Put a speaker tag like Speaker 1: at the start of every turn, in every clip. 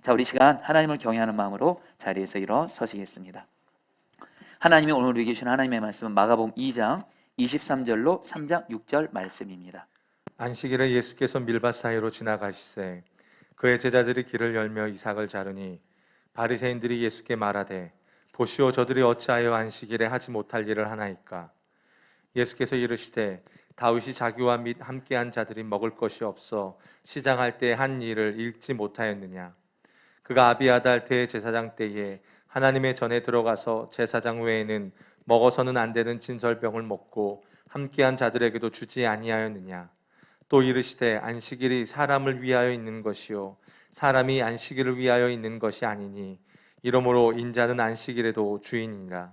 Speaker 1: 자, 우리 시간 하나님을 경외하는 마음으로 자리에서 일어서시겠습니다. 하나님이 오늘 우리에게 주신 하나님의 말씀은 마가복음 2장 23절로 3장 6절 말씀입니다.
Speaker 2: 안식일에 예수께서 밀밭 사이로 지나가시되 그의 제자들이 길을 열며 이삭을 자르니 바리새인들이 예수께 말하되 보시오, 저들이 어찌하여 안식일에 하지 못할 일을 하나이까? 예수께서 이르시되 다윗이 자기와 및 함께한 자들이 먹을 것이 없어 시장할 때 한 일을 읽지 못하였느냐? 그가 아비아달 대제사장 때에 하나님의 전에 들어가서 제사장 외에는 먹어서는 안 되는 진설병을 먹고 함께한 자들에게도 주지 아니하였느냐? 또 이르시되 안식일이 사람을 위하여 있는 것이요 사람이 안식일을 위하여 있는 것이 아니니 이러므로 인자는 안식일에도 주인이니라.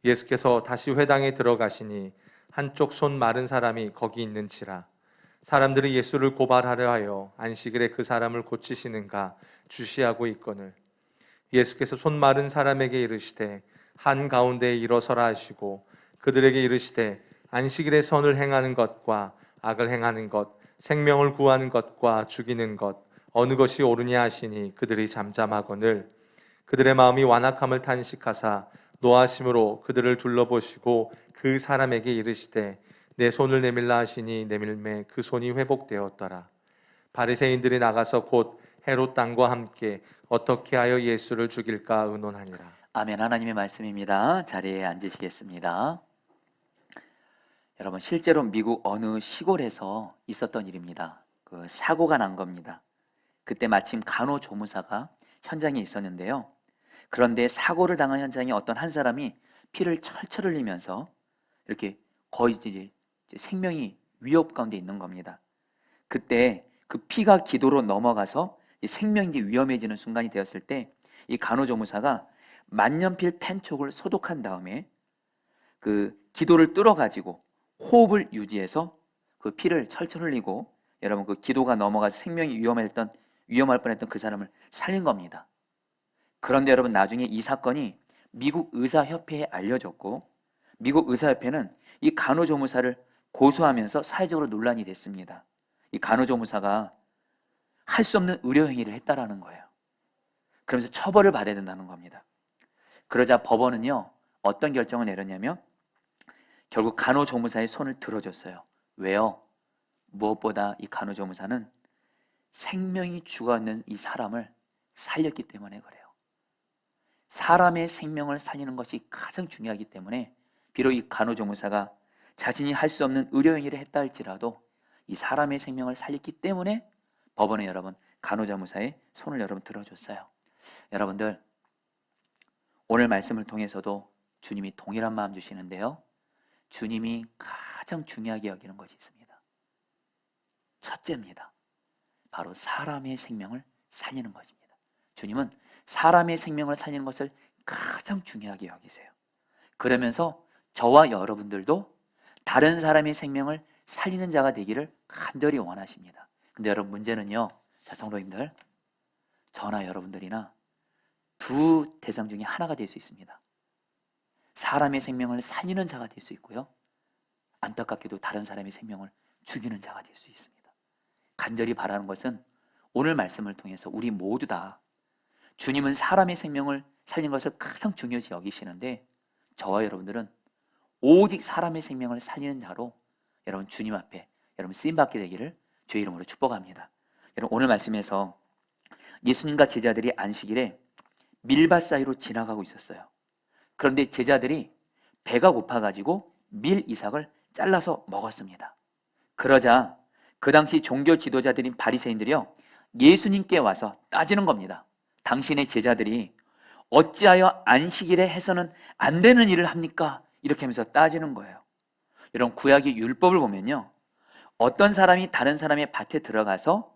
Speaker 2: 예수께서 다시 회당에 들어가시니 한쪽 손 마른 사람이 거기 있는지라. 사람들이 예수를 고발하려 하여 안식일에 그 사람을 고치시는가 주시하고 있거늘 예수께서 손 마른 사람에게 이르시되 한가운데에 일어서라 하시고 그들에게 이르시되 안식일에 선을 행하는 것과 악을 행하는 것, 생명을 구하는 것과 죽이는 것 어느 것이 옳으냐 하시니 그들이 잠잠하거늘 그들의 마음이 완악함을 탄식하사 노하심으로 그들을 둘러보시고 그 사람에게 이르시되 내 손을 내밀라 하시니 내밀매 그 손이 회복되었더라. 바리새인들이 나가서 곧 헤롯 당과 함께 어떻게 하여 예수를 죽일까 의논하니라.
Speaker 1: 아멘. 하나님의 말씀입니다. 자리에 앉으시겠습니다. 여러분, 실제로 미국 어느 시골에서 있었던 일입니다. 그 사고가 난 겁니다. 그때 마침 간호조무사가 현장에 있었는데요. 그런데 사고를 당한 현장에 어떤 한 사람이 피를 철철 흘리면서 이렇게 거의 이제 생명이 위협 가운데 있는 겁니다. 그때 그 피가 기도로 넘어가서 생명이 위험해지는 순간이 되었을 때 이 간호조무사가 만년필 펜촉을 소독한 다음에 그 기도를 뚫어가지고 호흡을 유지해서 그 피를 철철 흘리고 여러분 그 기도가 넘어가서 생명이 위험할 뻔했던 그 사람을 살린 겁니다. 그런데 여러분 나중에 이 사건이 미국 의사협회에 알려졌고 미국 의사협회는 이 간호조무사를 고소하면서 사회적으로 논란이 됐습니다. 이 간호조무사가 할 수 없는 의료행위를 했다라는 거예요. 그러면서 처벌을 받아야 된다는 겁니다. 그러자 법원은요 어떤 결정을 내렸냐면 결국 간호조무사의 손을 들어줬어요. 왜요? 무엇보다 이 간호조무사는 생명이 죽어있는 이 사람을 살렸기 때문에 그래요. 사람의 생명을 살리는 것이 가장 중요하기 때문에 비록 이 간호조무사가 자신이 할 수 없는 의료행위를 했다 할지라도 이 사람의 생명을 살렸기 때문에 법원에 여러분 간호조무사의 손을 여러분 들어줬어요. 여러분들 오늘 말씀을 통해서도 주님이 동일한 마음 주시는데요. 주님이 가장 중요하게 여기는 것이 있습니다. 첫째입니다. 바로 사람의 생명을 살리는 것입니다. 주님은 사람의 생명을 살리는 것을 가장 중요하게 여기세요. 그러면서 저와 여러분들도 다른 사람의 생명을 살리는 자가 되기를 간절히 원하십니다. 근데 여러분 문제는요. 자, 성도님들 저나 여러분들이나 두 대상 중에 하나가 될 수 있습니다. 사람의 생명을 살리는 자가 될 수 있고요. 안타깝게도 다른 사람의 생명을 죽이는 자가 될 수 있습니다. 간절히 바라는 것은 오늘 말씀을 통해서 우리 모두 다 주님은 사람의 생명을 살리는 것을 가장 중요시 여기시는데 저와 여러분들은 오직 사람의 생명을 살리는 자로 여러분 주님 앞에 여러분 쓰임받게 되기를 주의 이름으로 축복합니다. 여러분 오늘 말씀에서 예수님과 제자들이 안식일에 밀밭 사이로 지나가고 있었어요. 그런데 제자들이 배가 고파가지고 밀 이삭을 잘라서 먹었습니다. 그러자 그 당시 종교 지도자들인 바리새인들이요 예수님께 와서 따지는 겁니다. 당신의 제자들이 어찌하여 안식일에 해서는 안 되는 일을 합니까? 이렇게 하면서 따지는 거예요. 여러분 구약의 율법을 보면요 어떤 사람이 다른 사람의 밭에 들어가서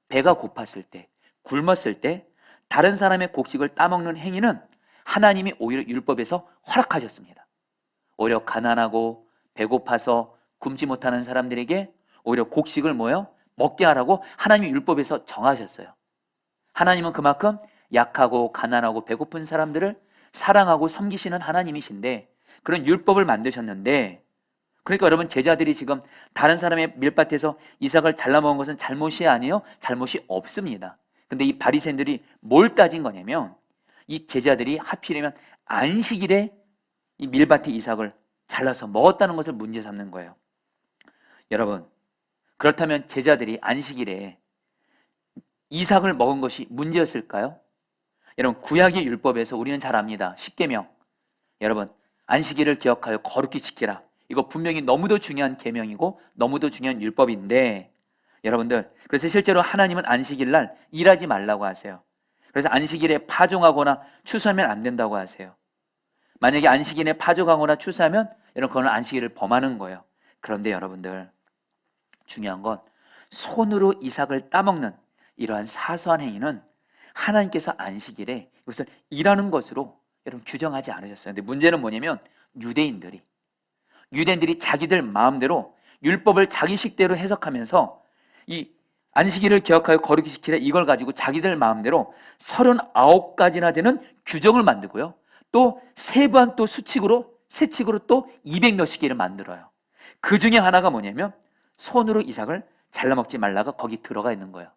Speaker 1: 배가 고팠을 때 굶었을 때 다른 사람의 곡식을 따먹는 행위는 하나님이 오히려 율법에서 허락하셨습니다. 오히려 가난하고 배고파서 굶지 못하는 사람들에게 오히려 곡식을 먹게 하라고 하나님이 율법에서 정하셨어요. 하나님은 그만큼 약하고 가난하고 배고픈 사람들을 사랑하고 섬기시는 하나님이신데 그런 율법을 만드셨는데 그러니까 여러분 제자들이 지금 다른 사람의 밀밭에서 이삭을 잘라먹은 것은 잘못이 아니에요? 잘못이 없습니다. 근데 이 바리새인들이 뭘 따진 거냐면 이 제자들이 하필이면 안식일에 이 밀밭에 이삭을 잘라서 먹었다는 것을 문제 삼는 거예요. 여러분, 그렇다면 제자들이 안식일에 이삭을 먹은 것이 문제였을까요? 여러분, 구약의 율법에서 우리는 잘 압니다. 십계명. 여러분, 안식일을 기억하여 거룩히 지키라. 이거 분명히 너무도 중요한 계명이고 너무도 중요한 율법인데, 여러분들, 그래서 실제로 하나님은 안식일 날 일하지 말라고 하세요. 그래서 안식일에 파종하거나 추수하면 안 된다고 하세요. 만약에 안식일에 파종하거나 추수하면 여러분, 그거는 안식일을 범하는 거예요. 그런데 여러분들, 중요한 건 손으로 이삭을 따먹는 이러한 사소한 행위는 하나님께서 안식일에 이것을 일하는 것으로 여러분 규정하지 않으셨어요. 근데 문제는 뭐냐면 유대인들이 자기들 마음대로 율법을 자기 식대로 해석하면서 이 안식일을 기억하여 거룩히 지키라 이걸 가지고 자기들 마음대로 39가지나 되는 규정을 만들고요. 또 세부한 또 세칙으로 또 200몇십 개를 만들어요. 그 중에 하나가 뭐냐면 손으로 이삭을 잘라 먹지 말라가 거기 들어가 있는 거예요.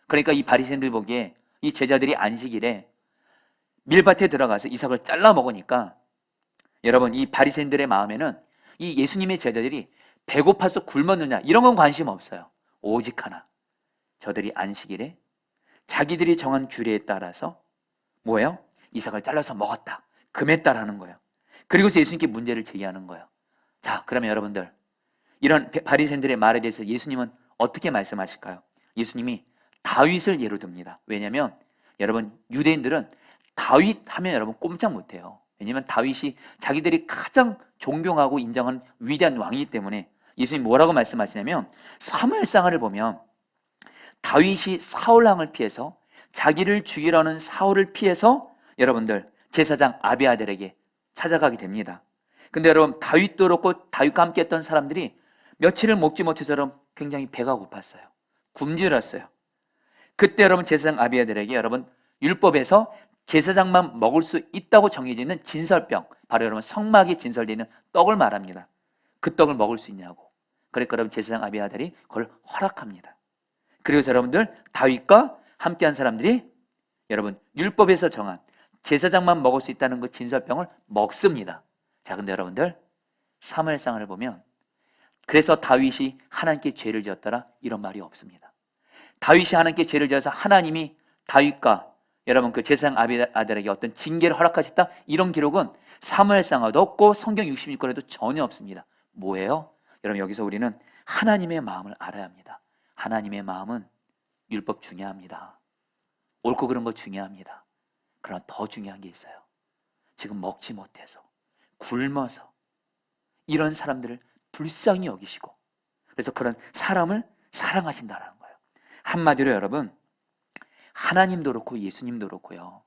Speaker 1: 그러니까 이 바리새인들 보기에 이 제자들이 안식일에 밀밭에 들어가서 이삭을 잘라 먹으니까 여러분, 이 바리새인들의 마음에는 이 예수님의 제자들이 배고파서 굶었느냐 이런 건 관심 없어요. 오직 하나, 저들이 안식일에 자기들이 정한 규례에 따라서 뭐예요? 이삭을 잘라서 먹었다, 금했다라는 거예요. 그리고서 예수님께 문제를 제기하는 거예요. 자, 그러면 여러분들, 이런 바리새인들의 말에 대해서 예수님은 어떻게 말씀하실까요? 예수님이 다윗을 예로 듭니다. 왜냐하면 여러분, 유대인들은 다윗 하면 여러분 꼼짝 못해요. 왜냐하면 다윗이 자기들이 가장 존경하고 인정한 위대한 왕이기 때문에. 예수님이 뭐라고 말씀하시냐면 사무엘상을 보면 다윗이 사울왕을 피해서 자기를 죽이려는 사울을 피해서 여러분들 제사장 아비아들에게 찾아가게 됩니다. 근데 여러분, 다윗도 그렇고 다윗과 함께 했던 사람들이 며칠을 먹지 못해서 굉장히 배가 고팠어요. 굶주렸어요. 그때 여러분 제사장 아비아들에게 여러분 율법에서 제사장만 먹을 수 있다고 정해져 있는 진설병, 바로 여러분 성막이 진설되어 있는 떡을 말합니다. 그 떡을 먹을 수 있냐고. 그러니까 여러분 제사장 아비아들이 그걸 허락합니다. 그리고 여러분들 다윗과 함께한 사람들이 여러분 율법에서 정한 제사장만 먹을 수 있다는 그 진설병을 먹습니다. 자, 근데 여러분들 사무엘상을 보면 그래서 다윗이 하나님께 죄를 지었더라 이런 말이 없습니다. 다윗이 하나님께 죄를 지어서 하나님이 다윗과 여러분 그 제사장 아들에게 어떤 징계를 허락하셨다 이런 기록은 사무엘상에도 없고 성경 66권에도 전혀 없습니다. 뭐예요? 여러분, 여기서 우리는 하나님의 마음을 알아야 합니다. 하나님의 마음은 율법 중요합니다. 옳고 그른 거 중요합니다. 그러나 더 중요한 게 있어요. 지금 먹지 못해서 굶어서 이런 사람들을 불쌍히 여기시고 그래서 그런 사람을 사랑하신다는 거예요. 한마디로 여러분, 하나님도 그렇고 예수님도 그렇고요.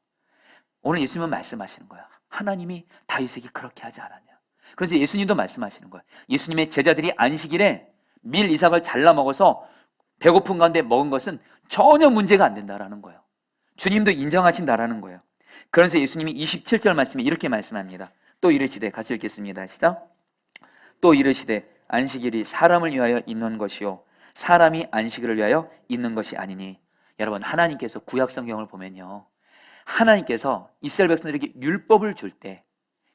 Speaker 1: 오늘 예수님은 말씀하시는 거예요. 하나님이 다윗에게 그렇게 하지 않았냐. 그래서 예수님도 말씀하시는 거예요. 예수님의 제자들이 안식일에 밀 이삭을 잘라 먹어서 배고픈 가운데 먹은 것은 전혀 문제가 안 된다라는 거예요. 주님도 인정하신다라는 거예요. 그래서 예수님이 27절 말씀에 이렇게 말씀합니다. 또 이르시되, 같이 읽겠습니다. 시작. 또 이르시되 안식일이 사람을 위하여 있는 것이요 사람이 안식일을 위하여 있는 것이 아니니. 여러분, 하나님께서 구약 성경을 보면요, 하나님께서 이스라엘 백성들에게 율법을 줄 때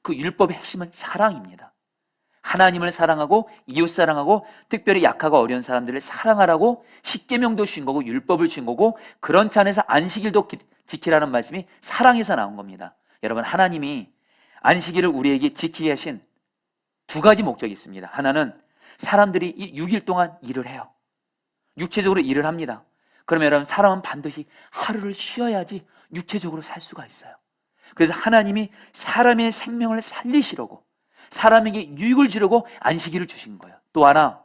Speaker 1: 그 율법의 핵심은 사랑입니다. 하나님을 사랑하고 이웃 사랑하고 특별히 약하고 어려운 사람들을 사랑하라고 십계명도 주신 거고 율법을 주신 거고, 그런 차원에서 안식일도 지키라는 말씀이 사랑에서 나온 겁니다. 여러분, 하나님이 안식일을 우리에게 지키게 하신 두 가지 목적이 있습니다. 하나는 사람들이 이 6일 동안 일을 해요. 육체적으로 일을 합니다. 그러면 여러분, 사람은 반드시 하루를 쉬어야지 육체적으로 살 수가 있어요. 그래서 하나님이 사람의 생명을 살리시려고, 사람에게 유익을 주려고 안식일을 주신 거예요. 또 하나,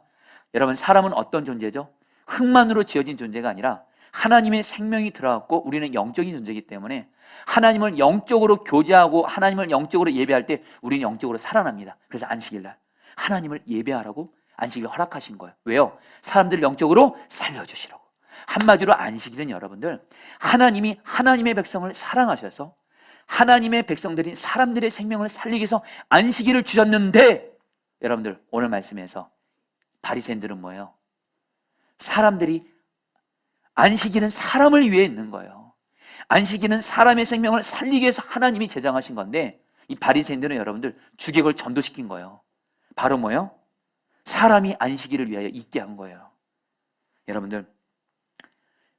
Speaker 1: 여러분, 사람은 어떤 존재죠? 흙만으로 지어진 존재가 아니라 하나님의 생명이 들어갔고 우리는 영적인 존재이기 때문에 하나님을 영적으로 교제하고 하나님을 영적으로 예배할 때 우리는 영적으로 살아납니다. 그래서 안식일날 하나님을 예배하라고 안식일을 허락하신 거예요. 왜요? 사람들을 영적으로 살려주시라고. 한마디로 안식일은 여러분들, 하나님이 하나님의 백성을 사랑하셔서 하나님의 백성들인 사람들의 생명을 살리기 위해서 안식일을 주셨는데, 여러분들 오늘 말씀에서 바리새인들은 뭐예요? 사람들이 안식일은 사람을 위해 있는 거예요. 안식일은 사람의 생명을 살리기 위해서 하나님이 제정하신 건데 이 바리새인들은 여러분들 주객을 전도시킨 거예요. 바로 뭐요? 사람이 안식일을 위하여 있게 한 거예요. 여러분들,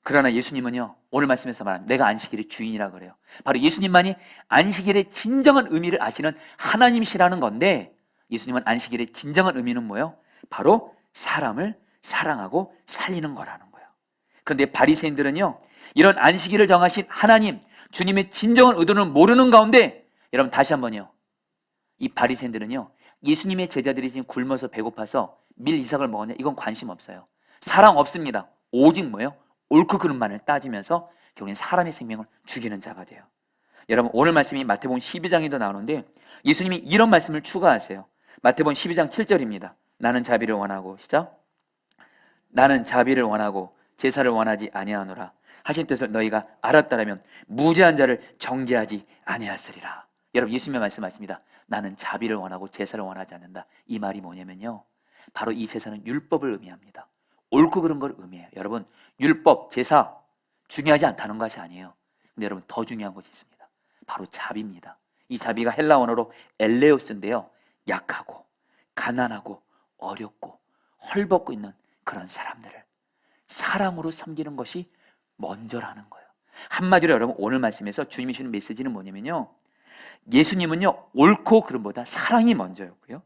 Speaker 1: 그러나 예수님은요, 오늘 말씀에서 말한 내가 안식일의 주인이라 그래요. 바로 예수님만이 안식일의 진정한 의미를 아시는 하나님이시라는 건데, 예수님은 안식일의 진정한 의미는 뭐예요? 바로 사람을 사랑하고 살리는 거라는 거예요. 그런데 바리새인들은요, 이런 안식일을 정하신 하나님, 주님의 진정한 의도는 모르는 가운데, 여러분 다시 한번요, 이 바리새인들은요, 예수님의 제자들이 지금 굶어서 배고파서 밀 이삭을 먹었냐, 이건 관심 없어요. 사랑 없습니다. 오직 뭐예요? 옳고 그름만을 따지면서 결국엔 사람의 생명을 죽이는 자가 돼요. 여러분, 오늘 말씀이 마태복음 12장에도 나오는데 예수님이 이런 말씀을 추가하세요. 마태복음 12장 7절입니다. 나는 자비를 원하고, 시작. 나는 자비를 원하고 제사를 원하지 아니하노라 하신 뜻을 너희가 알았다라면 무죄한 자를 정죄하지 아니하으리라. 여러분, 예수님의 말씀하십니다. 나는 자비를 원하고 제사를 원하지 않는다. 이 말이 뭐냐면요, 바로 이 제사는 율법을 의미합니다. 옳고 그른 걸 의미해요. 여러분, 율법, 제사 중요하지 않다는 것이 아니에요. 근데 여러분, 더 중요한 것이 있습니다. 바로 자비입니다. 이 자비가 헬라 언어로 엘레오스인데요, 약하고 가난하고 어렵고 헐벗고 있는 그런 사람들을 사랑으로 섬기는 것이 먼저라는 거예요. 한마디로 여러분, 오늘 말씀에서 주님이 주는 메시지는 뭐냐면요, 예수님은요, 옳고 그름보다 사랑이 먼저였고요,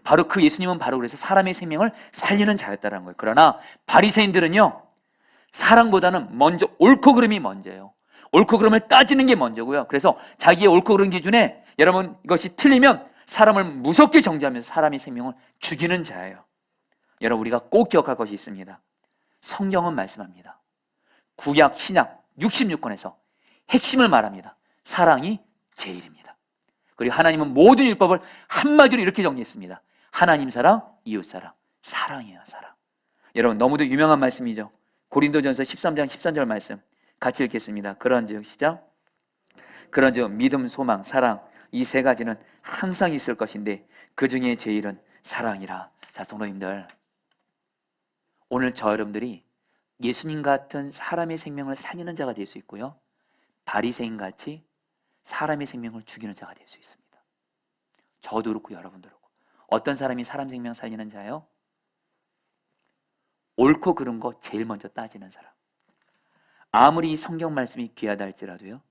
Speaker 1: 바로 그 예수님은 바로 그래서 사람의 생명을 살리는 자였다는 거예요. 그러나 바리새인들은요, 사랑보다는 먼저 옳고 그름이 먼저예요. 옳고 그름을 따지는 게 먼저고요. 그래서 자기의 옳고 그름 기준에 여러분 이것이 틀리면 사람을 무섭게 정죄하면서 사람의 생명을 죽이는 자예요. 여러분, 우리가 꼭 기억할 것이 있습니다. 성경은 말씀합니다. 구약, 신약 66권에서 핵심을 말합니다. 사랑이 제일입니다. 그리고 하나님은 모든 율법을 한마디로 이렇게 정리했습니다. 하나님 사랑, 이웃 사랑, 사랑이에요, 사랑. 여러분, 너무도 유명한 말씀이죠. 고린도전서 13장 13절 말씀 같이 읽겠습니다. 그런즉, 시작. 그런즉 믿음, 소망, 사랑, 이 세 가지는 항상 있을 것인데 그 중에 제일은 사랑이라. 자, 성도님들, 오늘 저 여러분들이 예수님 같은 사람의 생명을 살리는 자가 될 수 있고요, 바리새인 같이 사람의 생명을 죽이는 자가 될 수 있습니다. 저도 그렇고 여러분도 그렇고. 어떤 사람이 사람 생명 살리는 자예요? 옳고 그른 거 제일 먼저 따지는 사람. 아무리 이 성경 말씀이 귀하다 할지라도요,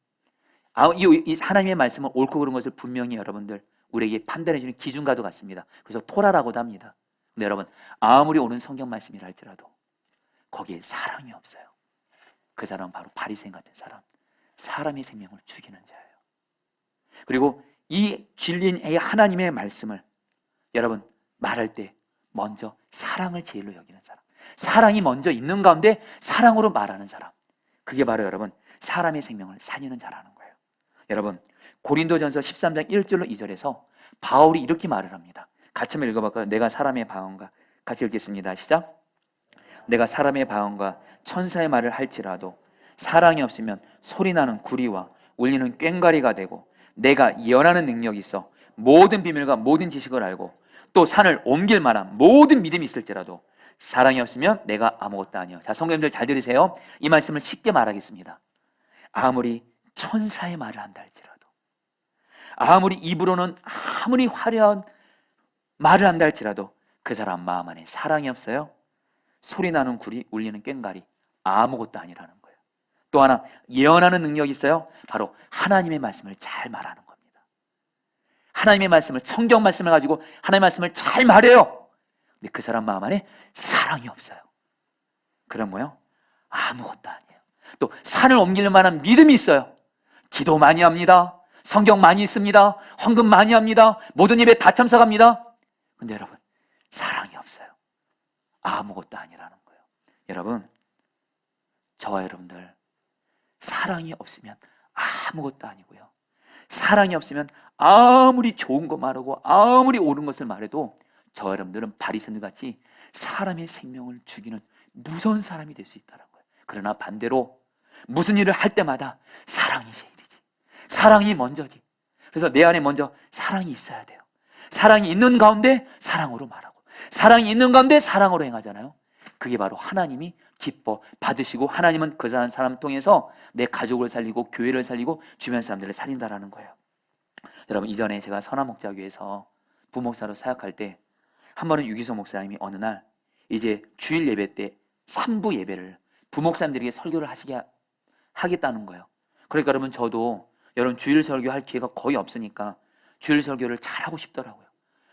Speaker 1: 이 하나님의 말씀은 옳고 그른 것을 분명히 여러분들 우리에게 판단해 주는 기준과도 같습니다. 그래서 토라라고도 합니다. 근데 여러분, 아무리 옳은 성경 말씀이라 할지라도 거기에 사랑이 없어요. 그 사람은 바로 바리새인 같은 사람, 사람의 생명을 죽이는 자예요. 그리고 이 진리인 하나님의 말씀을 여러분 말할 때 먼저 사랑을 제일로 여기는 사람, 사랑이 먼저 있는 가운데 사랑으로 말하는 사람, 그게 바로 여러분 사람의 생명을 살리는 자라는 거예요. 여러분, 고린도전서 13장 1절로 2절에서 바울이 이렇게 말을 합니다. 같이 한번 읽어볼까요? 내가 사람의 방언과, 같이 읽겠습니다. 시작. 내가 사람의 방언과 천사의 말을 할지라도 사랑이 없으면 소리나는 구리와 울리는 꽹과리가 되고, 내가 예언하는 능력이 있어 모든 비밀과 모든 지식을 알고 또 산을 옮길 만한 모든 믿음이 있을지라도 사랑이 없으면 내가 아무것도 아니요. 자, 성도님들 잘 들으세요. 이 말씀을 쉽게 말하겠습니다. 아무리 천사의 말을 한다 할지라도, 아무리 입으로는 아무리 화려한 말을 한다 할지라도 그 사람 마음 안에 사랑이 없어요, 소리나는 구리, 울리는 꽹과리, 아무것도 아니라는 거예요. 또 하나, 예언하는 능력이 있어요. 바로 하나님의 말씀을 잘 말하는 겁니다. 하나님의 말씀을, 성경 말씀을 가지고 하나님의 말씀을 잘 말해요. 근데 그 사람 마음 안에 사랑이 없어요. 그럼 뭐요? 아무것도 아니에요. 또 산을 옮길 만한 믿음이 있어요. 기도 많이 합니다. 성경 많이 읽습니다. 헌금 많이 합니다. 모든 예배 다 참석합니다. 근데 여러분, 사랑이 없어요. 아무것도 아니라는 거예요. 여러분, 저와 여러분들 사랑이 없으면 아무것도 아니고요, 사랑이 없으면 아무리 좋은 거 말하고 아무리 옳은 것을 말해도 저와 여러분들은 바리새인들 같이 사람의 생명을 죽이는 무서운 사람이 될 수 있다는 거예요. 그러나 반대로 무슨 일을 할 때마다 사랑이 제일이지, 사랑이 먼저지. 그래서 내 안에 먼저 사랑이 있어야 돼요. 사랑이 있는 가운데 사랑으로 말하고, 사랑이 있는 가운데 사랑으로 행하잖아요. 그게 바로 하나님이 기뻐 받으시고 하나님은 그 사람 통해서 내 가족을 살리고 교회를 살리고 주변 사람들을 살린다라는 거예요. 여러분, 이전에 제가 선화목자교회에서 부목사로 사역할 때 한 번은 유기소 목사님이 어느 날 이제 주일 예배 때 3부 예배를 부목사님들에게 설교를 하겠다는 거예요. 그러니까 여러분, 저도 여러분 주일 설교할 기회가 거의 없으니까 주일 설교를 잘하고 싶더라고요.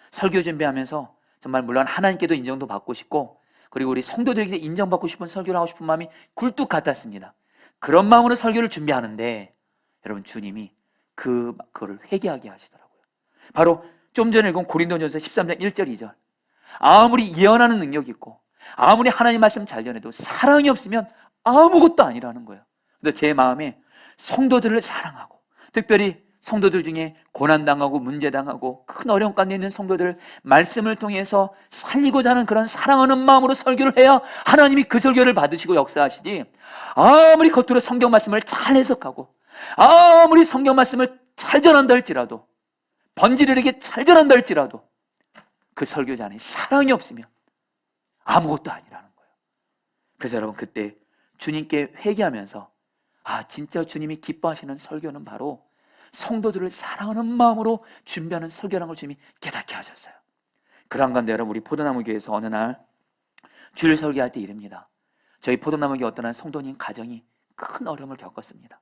Speaker 1: 설교 준비하면서 정말 물론 하나님께도 인정도 받고 싶고 그리고 우리 성도들에게 인정받고 싶은 설교를 하고 싶은 마음이 굴뚝 같았습니다. 그런 마음으로 설교를 준비하는데 여러분, 주님이 그거를 회개하게 하시더라고요. 바로 좀 전에 읽은 고린도전서 13장 1절 2절. 아무리 예언하는 능력이 있고 아무리 하나님 말씀 잘 전해도 사랑이 없으면 아무것도 아니라는 거예요. 근데 제 마음에 성도들을 사랑하고 특별히 성도들 중에 고난당하고 문제당하고 큰 어려움 가운데 있는 성도들을 말씀을 통해서 살리고자 하는 그런 사랑하는 마음으로 설교를 해야 하나님이 그 설교를 받으시고 역사하시지, 아무리 겉으로 성경 말씀을 잘 해석하고 아무리 성경 말씀을 잘 전한다 할지라도 번지르르게 잘 전한다 할지라도 그 설교자 안에 사랑이 없으면 아무것도 아니라는 거예요. 그래서 여러분, 그때 주님께 회개하면서 진짜 주님이 기뻐하시는 설교는 바로 성도들을 사랑하는 마음으로 준비하는 설교라는 걸 주님이 깨닫게 하셨어요. 그런 가운데 여러분, 우리 포도나무 교회에서 어느 날 주일 설교할 때 이릅니다. 저희 포도나무 교회 어떤 한 성도님 가정이 큰 어려움을 겪었습니다.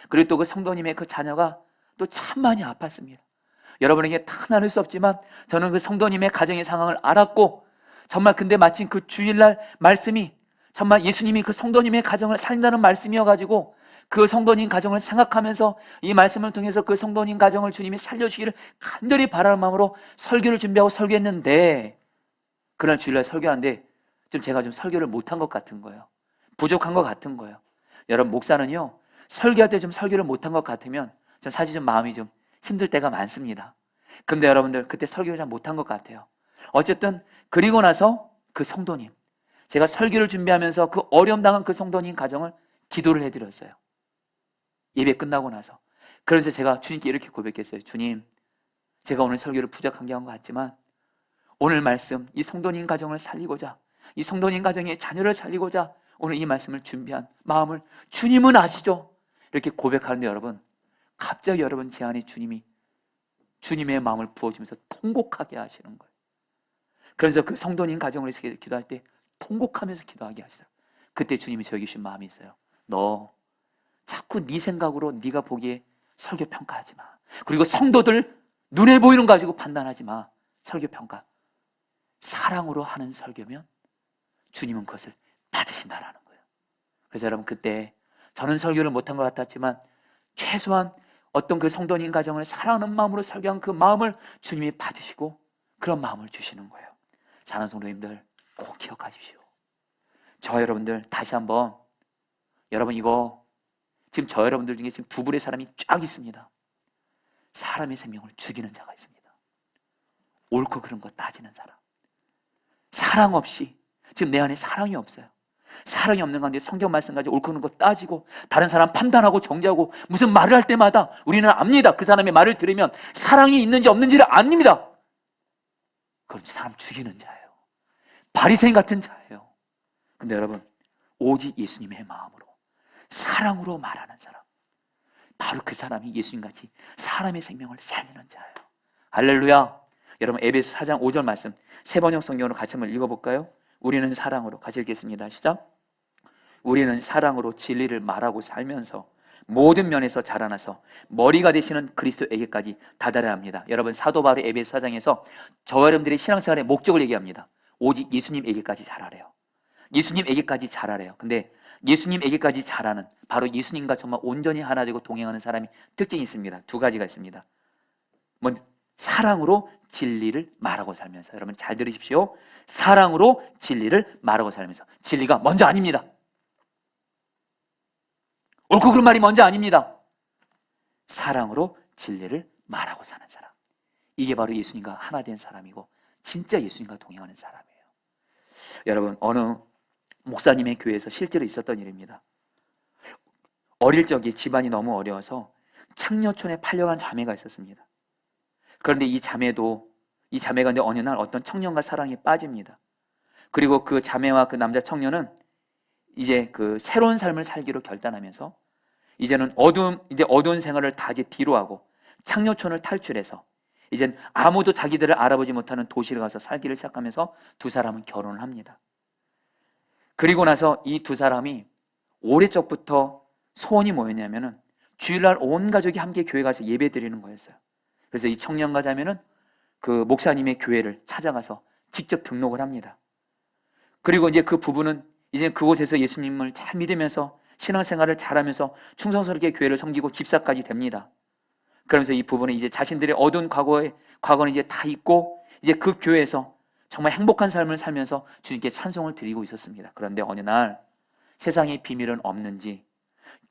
Speaker 1: 그리고 또 그 성도님의 그 자녀가 또 참 많이 아팠습니다. 여러분에게 다 나눌 수 없지만 저는 그 성도님의 가정의 상황을 알았고, 정말 근데 마침 그 주일날 말씀이 정말 예수님이 그 성도님의 가정을 살린다는 말씀이어가지고 그 성도님 가정을 생각하면서 이 말씀을 통해서 그 성도님 가정을 주님이 살려주기를 간절히 바라는 마음으로 설교를 준비하고 설교했는데, 그날 주일날 설교하는데 제가 좀 설교를 못한 것 같은 거예요. 부족한 것 같은 거예요. 여러분, 목사는요, 설교할 때 좀 설교를 못한 것 같으면 전 사실 좀 마음이 좀 힘들 때가 많습니다. 근데 여러분들, 그때 설교를 잘 못한 것 같아요. 어쨌든 그리고 나서 그 성도님, 제가 설교를 준비하면서 그 어려움 당한 그 성도님 가정을 기도를 해드렸어요. 예배 끝나고 나서. 그래서 제가 주님께 이렇게 고백했어요. 주님, 제가 오늘 설교를 부족한 게 한 것 같지만 오늘 말씀, 이 성도님 가정을 살리고자, 이 성도님 가정의 자녀를 살리고자 오늘 이 말씀을 준비한 마음을 주님은 아시죠? 이렇게 고백하는데 여러분, 갑자기 여러분 제 안에 주님이 주님의 마음을 부어주면서 통곡하게 하시는 거예요. 그래서 그 성도님 가정을 위해서 기도할 때 통곡하면서 기도하게 하시더라고요. 그때 주님이 저에게 주신 마음이 있어요. 너 자꾸 네 생각으로 네가 보기에 설교 평가하지 마. 그리고 성도들 눈에 보이는 거 가지고 판단하지 마. 설교 평가. 사랑으로 하는 설교면 주님은 그것을 받으신다라는 거예요. 그래서 여러분, 그때 저는 설교를 못한 것 같았지만 최소한 어떤 그 성도님 가정을 사랑하는 마음으로 설교한 그 마음을 주님이 받으시고 그런 마음을 주시는 거예요. 사랑하는 성도님들, 꼭 기억하십시오. 저 여러분들 다시 한번, 여러분 이거 지금 저 여러분들 중에 지금 두 분의 사람이 쫙 있습니다. 사람의 생명을 죽이는 자가 있습니다. 옳고 그른 거 따지는 사람. 사랑 없이, 지금 내 안에 사랑이 없어요. 사랑이 없는 가운데 성경 말씀 가지고 옳고 그른 거 따지고 다른 사람 판단하고 정죄하고 무슨 말을 할 때마다 우리는 압니다. 그 사람의 말을 들으면 사랑이 있는지 없는지를 압니다. 그건 사람 죽이는 자예요. 바리새인 같은 자예요. 근데 여러분, 오직 예수님의 마음으로 사랑으로 말하는 사람, 바로 그 사람이 예수님같이 사람의 생명을 살리는 자예요. 할렐루야. 여러분, 에베소 4장 5절 말씀 세 번역 성경으로 같이 한번 읽어볼까요? 우리는 사랑으로, 같이 읽겠습니다. 시작. 우리는 사랑으로 진리를 말하고 살면서 모든 면에서 자라나서 머리가 되시는 그리스도에게까지 다다라야 합니다. 여러분, 사도 바울의 에베소 4장에서 저와 여러분들의 신앙생활의 목적을 얘기합니다. 오직 예수님에게까지 자라래요. 예수님에게까지 자라래요. 근데 예수님에게까지 자라는, 바로 예수님과 정말 온전히 하나 되고 동행하는 사람이 특징이 있습니다. 두 가지가 있습니다. 먼저 사랑으로 진리를 말하고 살면서, 여러분 잘 들으십시오. 사랑으로 진리를 말하고 살면서. 진리가 먼저 아닙니다. 옳고 그른 말이 먼저 아닙니다. 사랑으로 진리를 말하고 사는 사람, 이게 바로 예수님과 하나 된 사람이고 진짜 예수님과 동행하는 사람이에요. 여러분, 어느 목사님의 교회에서 실제로 있었던 일입니다. 어릴 적에 집안이 너무 어려워서 창녀촌에 팔려간 자매가 있었습니다. 그런데 이 자매가 근데 어느 날 어떤 청년과 사랑에 빠집니다. 그리고 그 자매와 그 남자 청년은 이제 그 새로운 삶을 살기로 결단하면서 이제는 어두운 생활을 다 이제 뒤로 하고 창녀촌을 탈출해서 이젠 아무도 자기들을 알아보지 못하는 도시를 가서 살기를 시작하면서 두 사람은 결혼을 합니다. 그리고 나서 이 두 사람이 오래적부터 소원이 뭐였냐면은 주일날 온 가족이 함께 교회 가서 예배 드리는 거였어요. 그래서 이 청년과 자매는 그 목사님의 교회를 찾아가서 직접 등록을 합니다. 그리고 이제 그 부부는 이제 그곳에서 예수님을 잘 믿으면서 신앙생활을 잘하면서 충성스럽게 교회를 섬기고 집사까지 됩니다. 그러면서 이 부부는 이제 자신들의 어두운 과거는 이제 다 잊고 이제 그 교회에서 정말 행복한 삶을 살면서 주님께 찬송을 드리고 있었습니다. 그런데 어느 날 세상에 비밀은 없는지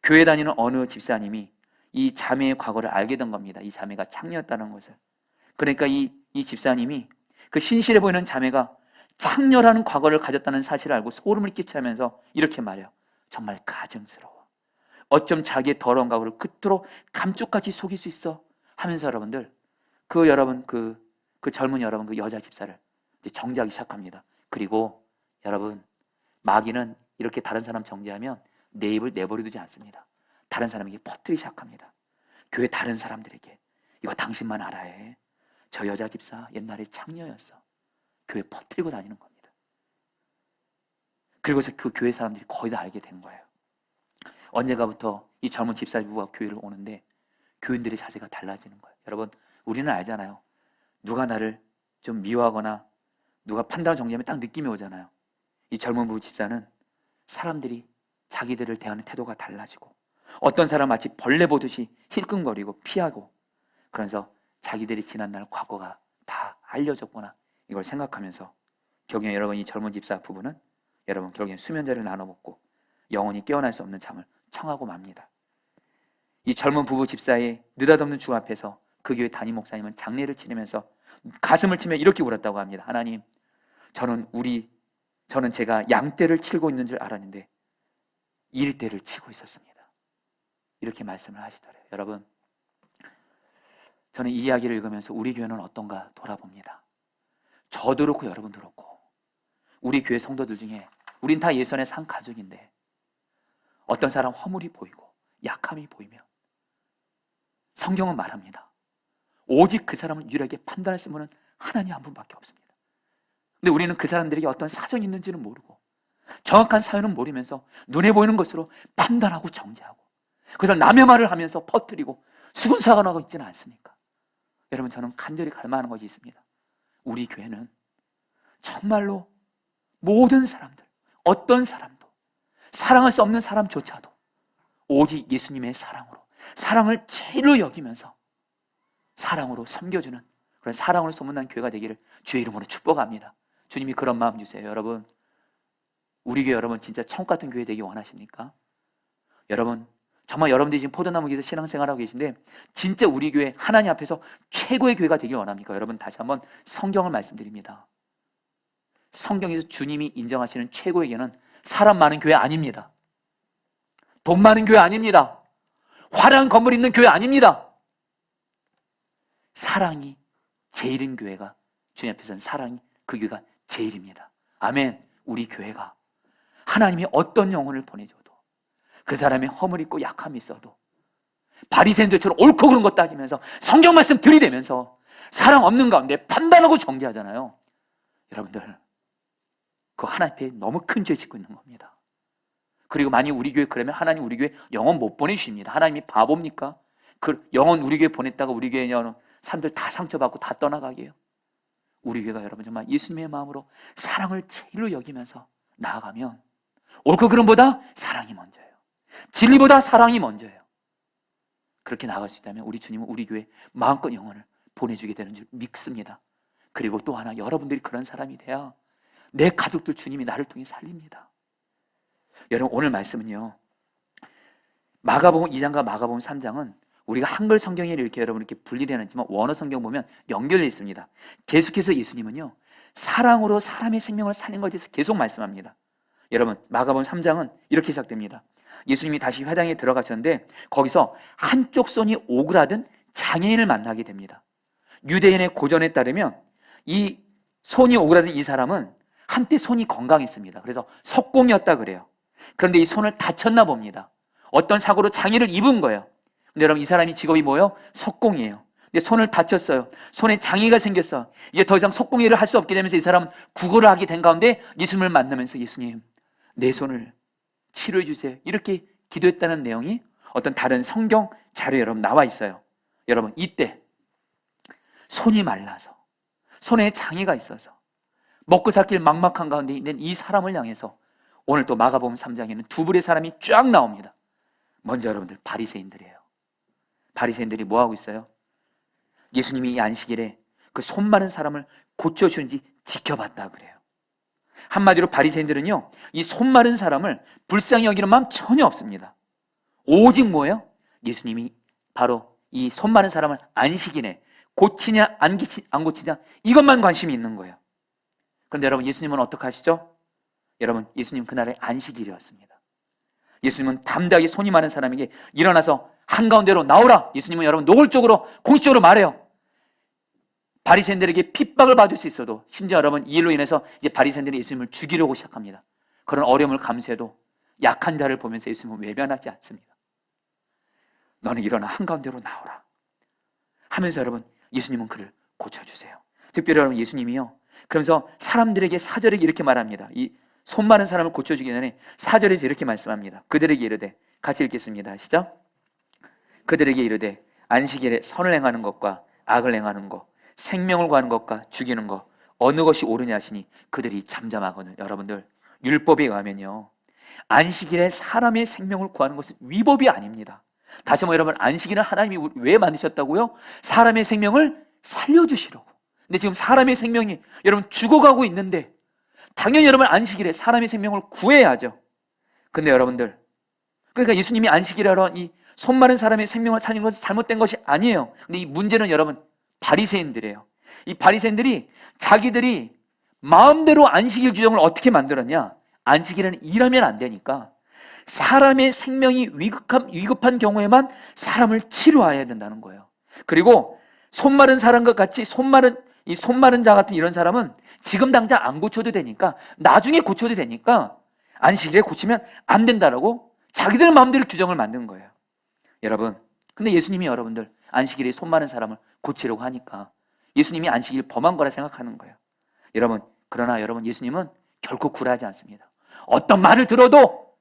Speaker 1: 교회 다니는 어느 집사님이 이 자매의 과거를 알게 된 겁니다. 이 자매가 창녀였다는 것을. 그러니까 이 집사님이 그 신실해 보이는 자매가 창녀라는 과거를 가졌다는 사실을 알고 소름을 끼치면서 이렇게 말해요. 정말 가증스러워. 어쩜 자기의 더러운 과거를 그토록 감쪽같이 속일 수 있어? 하면서 여러분들 그 젊은 여러분 그 여자 집사를 이제 정죄하기 시작합니다. 그리고 여러분 마귀는 이렇게 다른 사람 정죄하면 내 입을 내버려 두지 않습니다. 다른 사람에게 퍼뜨리기 시작합니다. 교회 다른 사람들에게 이거 당신만 알아야 해. 저 여자 집사 옛날에 창녀였어. 교회 퍼뜨리고 다니는 겁니다. 그리고서 그 교회 사람들이 거의 다 알게 된 거예요. 언젠가부터 이 젊은 집사부가 교회를 오는데 교인들의 자세가 달라지는 거예요. 여러분 우리는 알잖아요. 누가 나를 좀 미워하거나 누가 판단을 정리하면 딱 느낌이 오잖아요. 이 젊은 부부 집사는 사람들이 자기들을 대하는 태도가 달라지고 어떤 사람 마치 벌레 보듯이 힐끔거리고 피하고 그러면서 자기들이 지난날 과거가 다 알려졌구나 이걸 생각하면서 결국에 여러분 이 젊은 집사 부부는 여러분 결국엔 수면제를 나눠 먹고 영원히 깨어날 수 없는 잠을 청하고 맙니다. 이 젊은 부부 집사의 느닷없는 주 앞에서 그 교회 담임 목사님은 장례를 치르면서 가슴을 치며 이렇게 울었다고 합니다. 하나님, 저는 제가 양떼를 치고 있는 줄 알았는데 일떼를 치고 있었습니다. 이렇게 말씀을 하시더래요. 여러분, 저는 이 이야기를 읽으면서 우리 교회는 어떤가 돌아봅니다. 저도 그렇고 여러분도 그렇고 우리 교회 성도들 중에 우린 다 예수의 산 가족인데 어떤 사람 허물이 보이고 약함이 보이면 성경은 말합니다. 오직 그 사람을 유일하게 판단할 수 있는 하나님 한 분밖에 없습니다. 근데 우리는 그 사람들에게 어떤 사정이 있는지는 모르고 정확한 사연은 모르면서 눈에 보이는 것으로 판단하고 정죄하고 그래서 남의 말을 하면서 퍼뜨리고 수군사가 나고 있지는 않습니까? 여러분 저는 간절히 갈망하는 것이 있습니다. 우리 교회는 정말로 모든 사람들 어떤 사람도 사랑할 수 없는 사람조차도 오직 예수님의 사랑을 제일로 여기면서 사랑으로 섬겨주는 그런 사랑으로 소문난 교회가 되기를 주의 이름으로 축복합니다. 주님이 그런 마음 주세요. 여러분 우리 교회 여러분 진짜 천국 같은 교회 되기 원하십니까? 여러분 정말 여러분들이 지금 포도나무 교회에서 신앙생활하고 계신데 진짜 우리 교회 하나님 앞에서 최고의 교회가 되길 원합니까? 여러분 다시 한번 성경을 말씀드립니다. 성경에서 주님이 인정하시는 최고의 교회는 사람 많은 교회 아닙니다. 돈 많은 교회 아닙니다. 화려한 건물 있는 교회 아닙니다. 사랑이 제일인 교회가 주님 앞에서는 사랑이 그 교회가 제일입니다. 아멘. 우리 교회가 하나님이 어떤 영혼을 보내줘도 그 사람의 허물 있고 약함이 있어도 바리새인들처럼 옳고 그른 것 따지면서 성경 말씀 들이대면서 사랑 없는 가운데 판단하고 정죄하잖아요. 여러분들 그 하나님 앞에 너무 큰 죄 짓고 있는 겁니다. 그리고 만약 우리 교회 그러면 하나님 우리 교회 영혼 못 보내주십니다. 하나님이 바보입니까? 그 영혼 우리 교회 보냈다가 우리 교회 사람들 다 상처받고 다 떠나가게 해요. 우리 교회가 여러분 정말 예수님의 마음으로 사랑을 제일로 여기면서 나아가면 옳고 그름보다 사랑이 먼저예요. 진리보다 사랑이 먼저예요. 그렇게 나아갈 수 있다면 우리 주님은 우리 교회 마음껏 영혼을 보내주게 되는 줄 믿습니다. 그리고 또 하나 여러분들이 그런 사람이 돼야 내 가족들 주님이 나를 통해 살립니다. 여러분 오늘 말씀은요 마가복음 2장과 마가복음 3장은 우리가 한글 성경에 이렇게 여러분 이렇게 분리되어 있지만 원어 성경 보면 연결되어 있습니다. 계속해서 예수님은요 사랑으로 사람의 생명을 살린 것에 대해서 계속 말씀합니다. 여러분 마가복음 3장은 이렇게 시작됩니다. 예수님이 다시 회당에 들어가셨는데 거기서 한쪽 손이 오그라든 장애인을 만나게 됩니다. 유대인의 고전에 따르면 이 손이 오그라든 이 사람은 한때 손이 건강했습니다. 그래서 석공이었다 그래요. 그런데 이 손을 다쳤나 봅니다. 어떤 사고로 장애를 입은 거예요. 근데 여러분 이 사람이 직업이 뭐예요? 석공이에요. 근데 손을 다쳤어요. 손에 장애가 생겼어. 이제 더 이상 석공일을 할 수 없게 되면서 이 사람은 구걸을 하게 된 가운데 예수님을 만나면서 예수님 내 손을 치료해 주세요. 이렇게 기도했다는 내용이 어떤 다른 성경 자료에 여러분 나와 있어요. 여러분 이때 손이 말라서 손에 장애가 있어서 먹고 살 길 막막한 가운데 있는 이 사람을 향해서 오늘 또 마가복음 3장에는 두 부류의 사람이 쫙 나옵니다. 먼저 여러분들 바리새인들이에요. 바리새인들이 뭐 하고 있어요? 예수님이 이 안식일에 그 손 마른 사람을 고쳐주는지 지켜봤다 그래요. 한마디로 바리새인들은요 이 손 마른 사람을 불쌍히 여기는 마음 전혀 없습니다. 오직 뭐예요? 예수님이 바로 이 손 마른 사람을 안식일에 고치냐 안 고치냐 이것만 관심이 있는 거예요. 그런데 여러분 예수님은 어떻게 하시죠? 여러분 예수님 그날의 안식일이었습니다. 예수님은 담대하게 손이 마른 사람에게 일어나서 한가운데로 나오라. 예수님은 여러분 노골적으로 공식적으로 말해요. 바리새인들에게 핍박을 받을 수 있어도 심지어 여러분 이 일로 인해서 이제 바리새인들이 예수님을 죽이려고 시작합니다. 그런 어려움을 감수해도 약한 자를 보면서 예수님은 외면하지 않습니다. 너는 일어나 한가운데로 나오라 하면서 여러분 예수님은 그를 고쳐주세요. 특별히 여러분 예수님이요 그러면서 사람들에게 4절에 이렇게 말합니다. 이 손 마른 사람을 고쳐주기 전에 4절에서 이렇게 말씀합니다. 그들에게 이르되, 같이 읽겠습니다. 시작. 그들에게 이르되 안식일에 선을 행하는 것과 악을 행하는 것, 생명을 구하는 것과 죽이는 것 어느 것이 옳으냐 하시니 그들이 잠잠하거늘. 여러분들 율법에 의하면요 안식일에 사람의 생명을 구하는 것은 위법이 아닙니다. 다시 한번 여러분 안식일은 하나님이 왜 만드셨다고요? 사람의 생명을 살려주시려고. 근데 지금 사람의 생명이 여러분 죽어가고 있는데 당연히 여러분 안식일에 사람의 생명을 구해야죠. 근데 여러분들 그러니까 예수님이 안식일에 하러 이 손 마른 사람의 생명을 살린 것은 잘못된 것이 아니에요. 근데 이 문제는 여러분 바리새인들이에요. 이 바리새인들이 자기들이 마음대로 안식일 규정을 어떻게 만들었냐? 안식일에는 일하면 안 되니까 사람의 생명이 위급한 경우에만 사람을 치료해야 된다는 거예요. 그리고 손 마른 사람과 같이 손 마른 자 같은 이런 사람은 지금 당장 안 고쳐도 되니까 나중에 고쳐도 되니까 안식일에 고치면 안 된다라고 자기들 마음대로 규정을 만든 거예요. 여러분, 근데 예수님이 여러분들 안식일에 손 마른 사람을 고치려고 하니까 예수님이 안식일 범한 거라 생각하는 거예요. 여러분, 그러나 여러분 예수님은 결코 굴하지 않습니다. 어떤 말을 들어도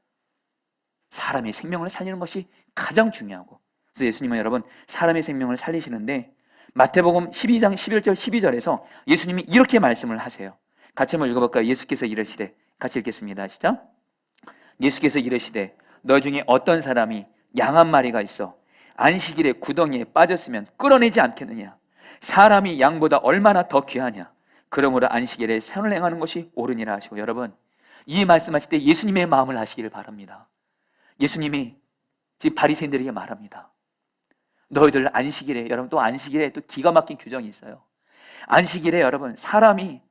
Speaker 1: 사람의 생명을 살리는 것이 가장 중요하고, 그래서 예수님은 여러분 사람의 생명을 살리시는데 마태복음 12장 11절 12절에서 예수님이 이렇게 말씀을 하세요. 같이 한번 읽어볼까요? 예수께서 이르시되, 같이 읽겠습니다. 시작. 예수께서 이르시되 너 중에 어떤 사람이 양 한 마리가 있어 안식일에 구덩이에 빠졌으면 끌어내지 않겠느냐? 사람이 양보다 얼마나 더 귀하냐? 그러므로 안식일에 선을 행하는 것이 옳으니라 하시고, 여러분 이 말씀하실 때 예수님의 마음을 아시기를 바랍니다. 예수님이 지금 바리새인들에게 말합니다. 너희들 안식일에, 여러분 또 안식일에 또 기가 막힌 규정이 있어요. 안식일에 여러분 사람이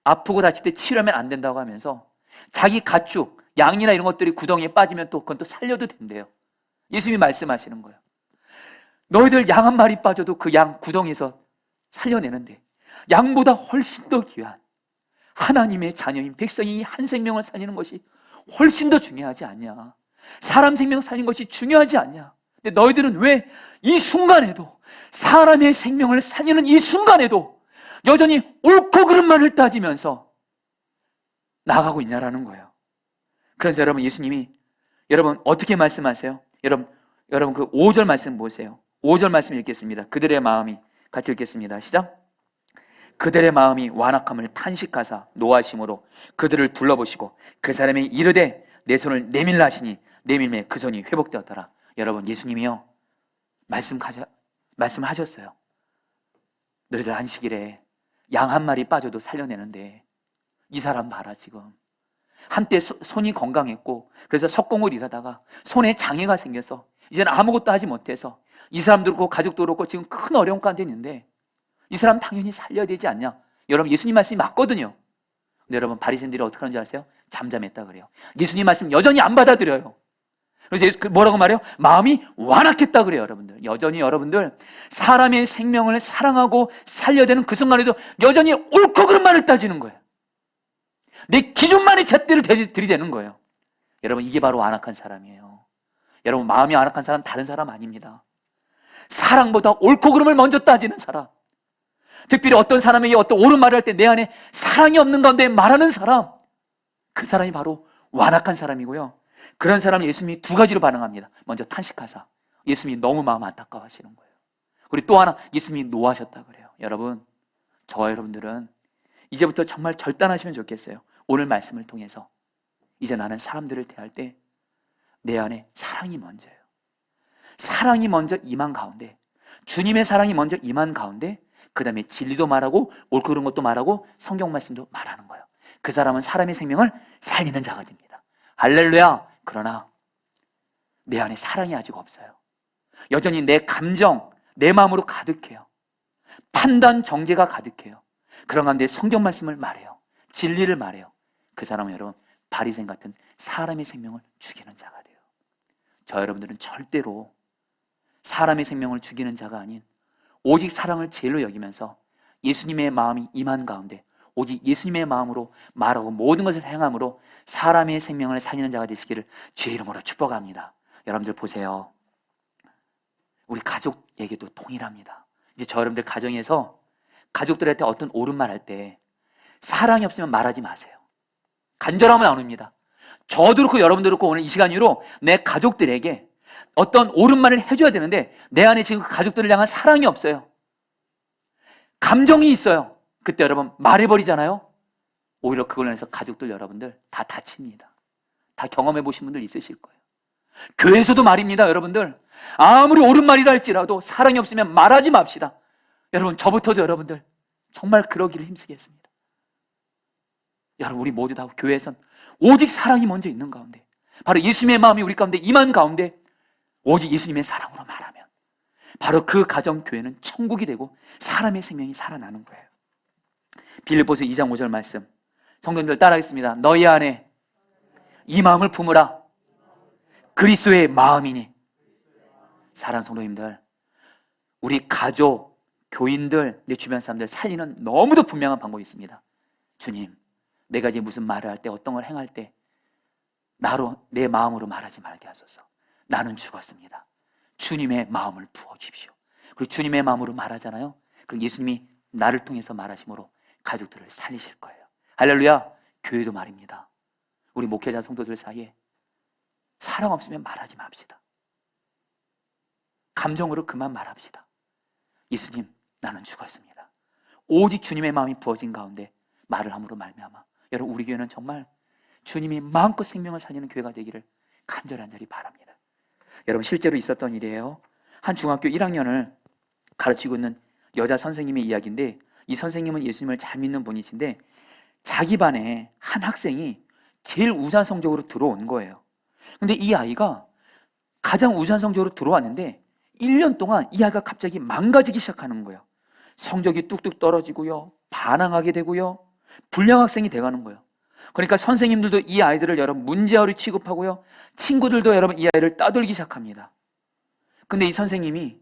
Speaker 1: 아프고 다칠 때 치료하면 안 된다고 하면서 자기 가축, 양이나 이런 것들이 구덩이에 빠지면 또 그건 또 살려도 된대요. 예수님이 말씀하시는 거예요. 너희들 양 한 마리 빠져도 그 양 구덩이에서 살려내는데 양보다 훨씬 더 귀한 하나님의 자녀인 백성이 한 생명을 살리는 것이 훨씬 더 중요하지 않냐? 사람 생명 살리는 것이 중요하지 않냐? 근데 너희들은 왜 이 순간에도 사람의 생명을 살리는 이 순간에도 여전히 옳고 그름만을 따지면서 나가고 있냐라는 거예요. 그래서 여러분 예수님이 여러분 어떻게 말씀하세요? 여러분 그 5절 말씀 보세요. 5절 말씀 읽겠습니다. 그들의 마음이, 같이 읽겠습니다. 시작. 그들의 마음이 완악함을 탄식하사 노하심으로 그들을 둘러보시고 그 사람이 이르되 내 손을 내밀라 하시니 내밀매 그 손이 회복되었더라. 여러분 예수님이요 말씀하셨어요. 너희들 안식일에 양 한 마리 빠져도 살려내는데 이 사람 봐라. 지금 한때 손이 건강했고 그래서 석공을 일하다가 손에 장애가 생겨서 이제는 아무것도 하지 못해서 이 사람도 그렇고 가족도 그렇고 지금 큰 어려움 가운데 있는데 이 사람 당연히 살려야 되지 않냐? 여러분 예수님 말씀이 맞거든요. 근데 여러분 바리새인들이 어떻게 하는지 아세요? 잠잠했다 그래요. 예수님 말씀 여전히 안 받아들여요. 그래서 예수 뭐라고 말해요? 마음이 완악했다 그래요. 여러분들 여전히 여러분들 사람의 생명을 사랑하고 살려야 되는 그 순간에도 여전히 옳고 그름만을 따지는 거예요. 내 기준만의 잣대를 들이대는 거예요. 여러분, 이게 바로 안악한 사람이에요. 여러분, 마음이 안악한 사람 다른 사람 아닙니다. 사랑보다 옳고 그름을 먼저 따지는 사람, 특별히 어떤 사람에게 어떤 옳은 말을 할 때 내 안에 사랑이 없는 가운데 말하는 사람, 그 사람이 바로 완악한 사람이고요. 그런 사람은 예수님이 두 가지로 반응합니다. 먼저 탄식하사, 예수님이 너무 마음 안타까워하시는 거예요. 그리고 또 하나, 예수님이 노하셨다 그래요. 여러분, 저와 여러분들은 이제부터 정말 결단하시면 좋겠어요. 오늘 말씀을 통해서 이제 나는 사람들을 대할 때 내 안에 사랑이 먼저예요. 사랑이 먼저 임한 가운데, 주님의 사랑이 먼저 임한 가운데, 그 다음에 진리도 말하고 옳고 그른 것도 말하고 성경 말씀도 말하는 거예요. 그 사람은 사람의 생명을 살리는 자가 됩니다. 할렐루야. 그러나 내 안에 사랑이 아직 없어요. 여전히 내 감정, 내 마음으로 가득해요. 판단, 정죄가 가득해요. 그런 가운데 성경 말씀을 말해요. 진리를 말해요. 그 사람은 여러분, 바리새인 같은 사람의 생명을 죽이는 자가 돼요. 저 여러분들은 절대로 사람의 생명을 죽이는 자가 아닌 오직 사랑을 제일로 여기면서 예수님의 마음이 임한 가운데 오직 예수님의 마음으로 말하고 모든 것을 행함으로 사람의 생명을 살리는 자가 되시기를 주의 이름으로 축복합니다. 여러분들 보세요. 우리 가족에게도 동일합니다. 이제 저 여러분들 가정에서 가족들한테 어떤 옳은 말 할 때 사랑이 없으면 말하지 마세요. 간절하면 안 옵니다. 저도 그렇고 여러분도 그렇고 오늘 이 시간 이후로 내 가족들에게 어떤 옳은 말을 해줘야 되는데 내 안에 지금 그 가족들을 향한 사랑이 없어요. 감정이 있어요. 그때 여러분 말해버리잖아요. 오히려 그걸로 인해서 가족들 여러분들 다 다칩니다. 다 경험해 보신 분들 있으실 거예요. 교회에서도 말입니다. 여러분들 아무리 옳은 말이라 할지라도 사랑이 없으면 말하지 맙시다. 여러분 저부터도 여러분들 정말 그러기를 힘쓰겠습니다. 여러분 우리 모두 다 교회에선 오직 사랑이 먼저 있는 가운데 바로 예수님의 마음이 우리 가운데 임한 가운데 오직 예수님의 사랑으로 말하면 바로 그 가정 교회는 천국이 되고 사람의 생명이 살아나는 거예요. 빌립보서 2장 5절 말씀 성도님들 따라하겠습니다. 너희 안에 이 마음을 품으라. 그리스도의 마음이니. 사랑하는 성도님들, 우리 가족, 교인들, 내 주변 사람들 살리는 너무도 분명한 방법이 있습니다. 주님, 내가 이제 무슨 말을 할 때 어떤 걸 행할 때 나로 내 마음으로 말하지 말게 하소서. 나는 죽었습니다. 주님의 마음을 부어주십시오. 그리고 주님의 마음으로 말하잖아요. 그럼 예수님이 나를 통해서 말하심으로 가족들을 살리실 거예요. 할렐루야. 교회도 말입니다. 우리 목회자 성도들 사이에 사랑 없으면 말하지 맙시다. 감정으로 그만 말합시다. 예수님, 나는 죽었습니다. 오직 주님의 마음이 부어진 가운데 말을 함으로 말미암아 여러분 우리 교회는 정말 주님이 마음껏 생명을 살리는 교회가 되기를 간절히 바랍니다. 여러분 실제로 있었던 일이에요. 한 중학교 1학년을 가르치고 있는 여자 선생님의 이야기인데 이 선생님은 예수님을 잘 믿는 분이신데 자기 반에 한 학생이 제일 우수한 성적으로 들어온 거예요. 근데 이 아이가 가장 우수한 성적으로 들어왔는데 1년 동안 이 아이가 갑자기 망가지기 시작하는 거예요. 성적이 뚝뚝 떨어지고요. 반항하게 되고요. 불량 학생이 돼가는 거예요. 그러니까 선생님들도 이 아이들을 여러분 문제아로 취급하고요. 친구들도 여러분 이 아이를 따돌리기 시작합니다. 근데 이 선생님이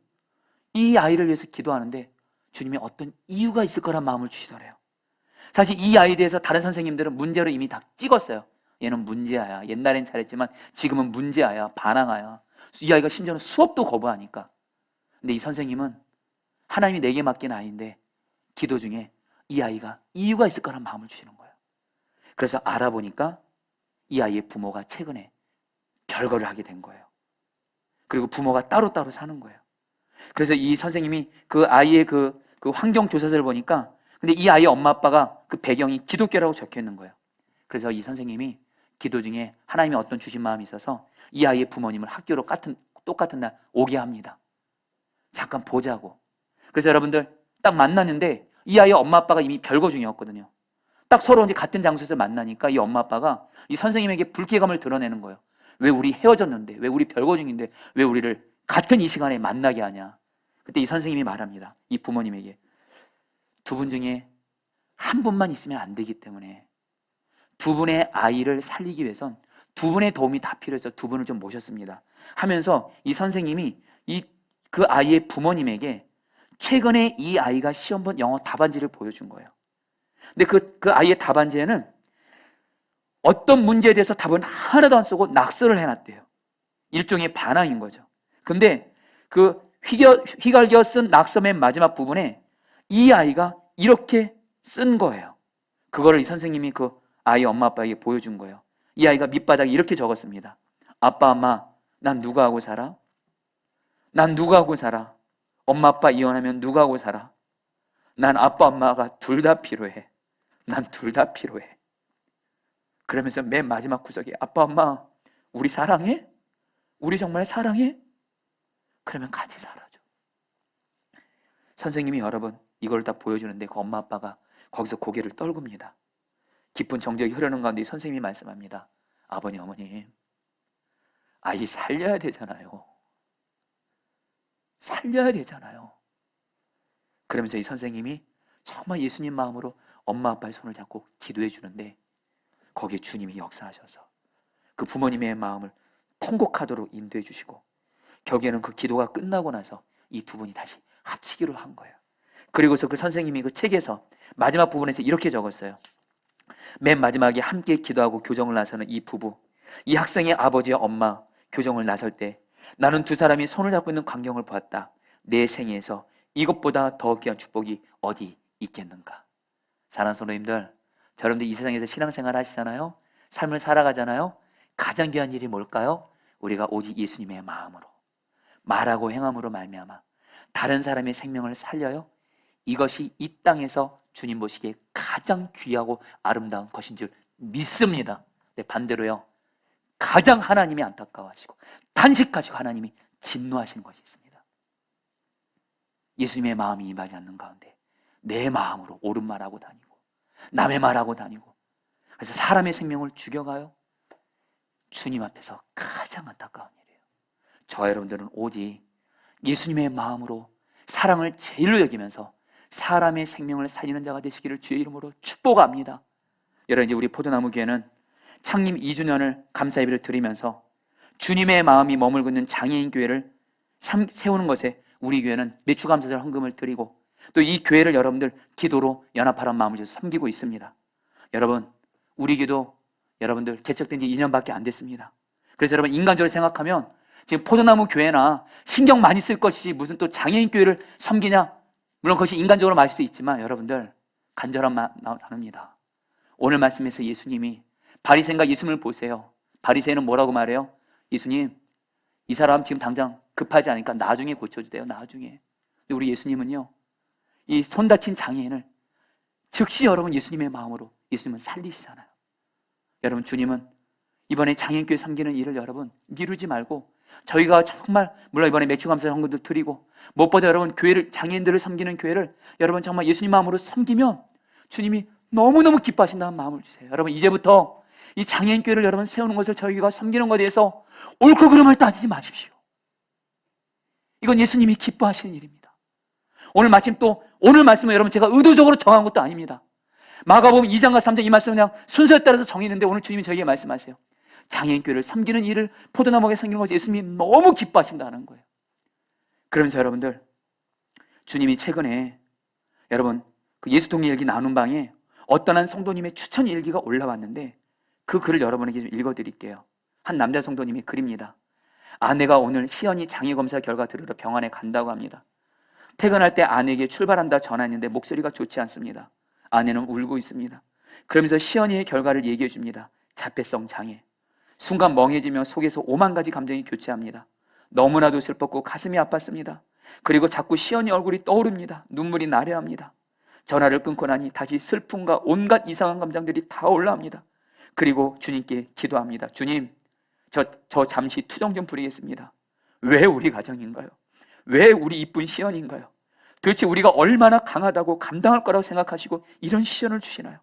Speaker 1: 이 아이를 위해서 기도하는데 주님이 어떤 이유가 있을 거란 마음을 주시더래요. 사실 이 아이에 대해서 다른 선생님들은 문제로 이미 다 찍었어요. 얘는 문제아야. 옛날엔 잘했지만 지금은 문제아야. 반항아야. 이 아이가 심지어는 수업도 거부하니까. 근데 이 선생님은 하나님이 내게 맡긴 아이인데 기도 중에 이 아이가 이유가 있을 거란 마음을 주시는 거예요. 그래서 알아보니까 이 아이의 부모가 최근에 별거를 하게 된 거예요. 그리고 부모가 따로따로 사는 거예요. 그래서 이 선생님이 그 아이의 그 환경 조사서를 보니까 근데 이 아이의 엄마 아빠가 그 배경이 기독교라고 적혀 있는 거예요. 그래서 이 선생님이 기도 중에 하나님이 어떤 주신 마음이 있어서 이 아이의 부모님을 학교로 똑같은 날 오게 합니다. 잠깐 보자고. 그래서 여러분들 딱 만났는데 이 아이의 엄마 아빠가 이미 별거 중이었거든요. 딱 서로 이제 같은 장소에서 만나니까 이 엄마 아빠가 이 선생님에게 불쾌감을 드러내는 거예요. 왜 우리 헤어졌는데, 왜 우리 별거 중인데 왜 우리를 같은 이 시간에 만나게 하냐. 그때 이 선생님이 말합니다. 이 부모님에게 두 분 중에 한 분만 있으면 안 되기 때문에 두 분의 아이를 살리기 위해선 두 분의 도움이 다 필요해서 두 분을 좀 모셨습니다. 하면서 이 선생님이 그 아이의 부모님에게 최근에 이 아이가 시험 본 영어 답안지를 보여준 거예요. 근데 그 아이의 답안지에는 어떤 문제에 대해서 답은 하나도 안 쓰고 낙서를 해놨대요. 일종의 반항인 거죠. 근데 그 휘갈겨 쓴 낙서 맨 마지막 부분에 이 아이가 이렇게 쓴 거예요. 그거를 이 선생님이 그 아이 엄마 아빠에게 보여준 거예요. 이 아이가 밑바닥에 이렇게 적었습니다. 아빠 엄마, 난 누가 하고 살아? 난 누가 하고 살아? 엄마 아빠 이혼하면 누가 하고 살아? 난 아빠 엄마가 둘 다 필요해. 난 둘 다 필요해. 그러면서 맨 마지막 구석에 아빠 엄마 우리 사랑해? 우리 정말 사랑해? 그러면 같이 살아줘. 선생님이 여러분 이걸 다 보여주는데 그 엄마 아빠가 거기서 고개를 떨굽니다. 깊은 정적이 흐르는 가운데 선생님이 말씀합니다. 아버님 어머님 아이 살려야 되잖아요. 살려야 되잖아요. 그러면서 이 선생님이 정말 예수님 마음으로 엄마 아빠의 손을 잡고 기도해 주는데 거기에 주님이 역사하셔서 그 부모님의 마음을 통곡하도록 인도해 주시고 결국에는 그 기도가 끝나고 나서 이 두 분이 다시 합치기로 한 거예요. 그리고서 그 선생님이 그 책에서 마지막 부분에서 이렇게 적었어요. 맨 마지막에 함께 기도하고 교정을 나서는 이 부부, 이 학생의 아버지와 엄마 교정을 나설 때 나는 두 사람이 손을 잡고 있는 광경을 보았다. 내 생애에서 이것보다 더 귀한 축복이 어디 있겠는가. 사랑하는 성도님들, 여러분들 이 세상에서 신앙생활 하시잖아요. 삶을 살아가잖아요. 가장 귀한 일이 뭘까요? 우리가 오직 예수님의 마음으로 말하고 행함으로 말미암아 다른 사람의 생명을 살려요. 이것이 이 땅에서 주님 보시기에 가장 귀하고 아름다운 것인 줄 믿습니다. 네, 반대로요. 가장 하나님이 안타까워하시고 탄식하시고 하나님이 진노하시는 것이 있습니다. 예수님의 마음이 임하지 않는 가운데 내 마음으로 옳은 말하고 다니고 남의 말하고 다니고 그래서 사람의 생명을 죽여가요. 주님 앞에서 가장 안타까운 일이에요. 저와 여러분들은 오직 예수님의 마음으로 사랑을 제일로 여기면서 사람의 생명을 살리는 자가 되시기를 주의 이름으로 축복합니다. 여러분 이제 우리 포도나무 교회는 창립 2주년을 감사 예배를 드리면서 주님의 마음이 머물고 있는 장애인 교회를 세우는 것에 우리 교회는 매추감사절 헌금을 드리고 또 이 교회를 여러분들 기도로 연합하라는 마음을 주셔서 섬기고 있습니다. 여러분 우리 교회도 여러분들 개척된 지 2년밖에 안 됐습니다. 그래서 여러분 인간적으로 생각하면 지금 포도나무 교회나 신경 많이 쓸 것이지 무슨 또 장애인 교회를 섬기냐, 물론 그것이 인간적으로 맞을 수 있지만 여러분들 간절한 마음 나눕니다. 오늘 말씀에서 예수님이 바리새인과 예수님을 보세요. 바리새인은 뭐라고 말해요? 예수님 이 사람 지금 당장 급하지 않으니까 나중에 고쳐주세요. 나중에. 근데 우리 예수님은요 이 손 다친 장애인을 즉시 여러분 예수님의 마음으로 예수님은 살리시잖아요. 여러분 주님은 이번에 장애인교회 섬기는 일을 여러분 미루지 말고 저희가 정말 물론 이번에 매추감사 헌금도 드리고 무엇보다 여러분 교회를 장애인들을 섬기는 교회를 여러분 정말 예수님 마음으로 섬기면 주님이 너무너무 기뻐하신다는 마음을 주세요. 여러분 이제부터 이 장애인교회를 여러분 세우는 것을 저희가 섬기는 것에 대해서 옳고 그름을 따지지 마십시오. 이건 예수님이 기뻐하시는 일입니다. 오늘 마침 또 오늘 말씀은 여러분 제가 의도적으로 정한 것도 아닙니다. 마가복음 2장과 3장 이 말씀은 그냥 순서에 따라서 정했는데 오늘 주님이 저에게 말씀하세요. 장애인교회를 섬기는 일을 포도나무에 섬기는 것을 예수님이 너무 기뻐하신다는 거예요. 그러면서 여러분들 주님이 최근에 여러분 그 예수통일 일기 나눈 방에 어떤 한 성도님의 추천 일기가 올라왔는데 그 글을 여러분에게 좀 읽어드릴게요. 한 남자 성도님의 글입니다. 아내가 오늘 시연이 장애검사 결과 들으러 병원에 간다고 합니다. 퇴근할 때 아내에게 출발한다 전화했는데 목소리가 좋지 않습니다. 아내는 울고 있습니다. 그러면서 시연이의 결과를 얘기해 줍니다. 자폐성 장애. 순간 멍해지며 속에서 5만 가지 감정이 교체합니다. 너무나도 슬펐고 가슴이 아팠습니다. 그리고 자꾸 시연이 얼굴이 떠오릅니다. 눈물이 나려합니다. 전화를 끊고 나니 다시 슬픔과 온갖 이상한 감정들이 다 올라옵니다. 그리고 주님께 기도합니다. 주님, 저 잠시 투정 좀 부리겠습니다. 왜 우리 가정인가요? 왜 우리 이쁜 시연인가요? 도대체 우리가 얼마나 강하다고 감당할 거라고 생각하시고 이런 시연을 주시나요?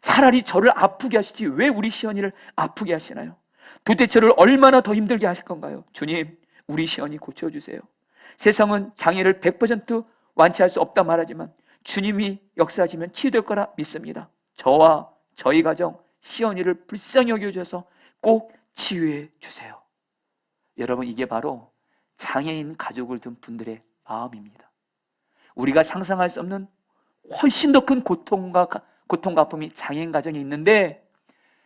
Speaker 1: 차라리 저를 아프게 하시지 왜 우리 시연이를 아프게 하시나요? 도대체 저를 얼마나 더 힘들게 하실 건가요? 주님, 우리 시연이 고쳐주세요. 세상은 장애를 100% 완치할 수 없다 말하지만 주님이 역사하시면 치유될 거라 믿습니다. 저와 저희 가정 시연이를 불쌍히 여겨주셔서 꼭 치유해 주세요. 여러분 이게 바로 장애인 가족을 둔 분들의 마음입니다. 우리가 상상할 수 없는 훨씬 더 큰 고통과 아픔이 장애인 가정에 있는데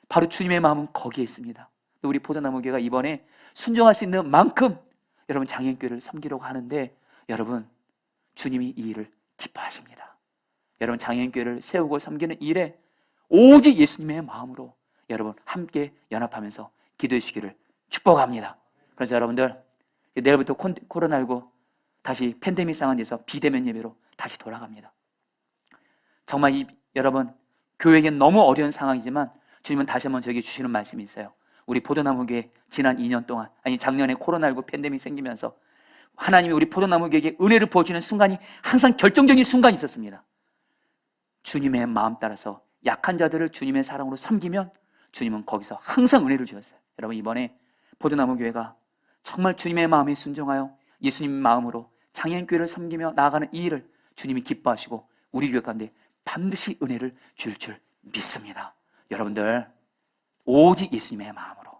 Speaker 1: 바로 주님의 마음은 거기에 있습니다. 우리 포도나무교회가 이번에 순종할 수 있는 만큼 여러분 장애인교회를 섬기려고 하는데, 여러분 주님이 이 일을 기뻐하십니다. 여러분 장애인교회를 세우고 섬기는 일에 오직 예수님의 마음으로 여러분 함께 연합하면서 기도해 주시기를 축복합니다. 그래서 여러분들 내일부터 코로나19 다시 팬데믹 상황에서 비대면 예배로 다시 돌아갑니다. 정말 여러분 교회에겐 너무 어려운 상황이지만 주님은 다시 한번 저에게 주시는 말씀이 있어요. 우리 포도나무교회 지난 2년 동안, 작년에 코로나19 팬데믹 생기면서 하나님이 우리 포도나무교회에게 은혜를 부어주는 순간이 항상 결정적인 순간이 있었습니다. 주님의 마음 따라서 약한 자들을 주님의 사랑으로 섬기면 주님은 거기서 항상 은혜를 주셨어요. 여러분 이번에 포도나무교회가 정말 주님의 마음에 순종하여 예수님 마음으로 장애인교회를 섬기며 나아가는 이 일을 주님이 기뻐하시고 우리 교회 가운데 반드시 은혜를 줄 믿습니다. 여러분들 오직 예수님의 마음으로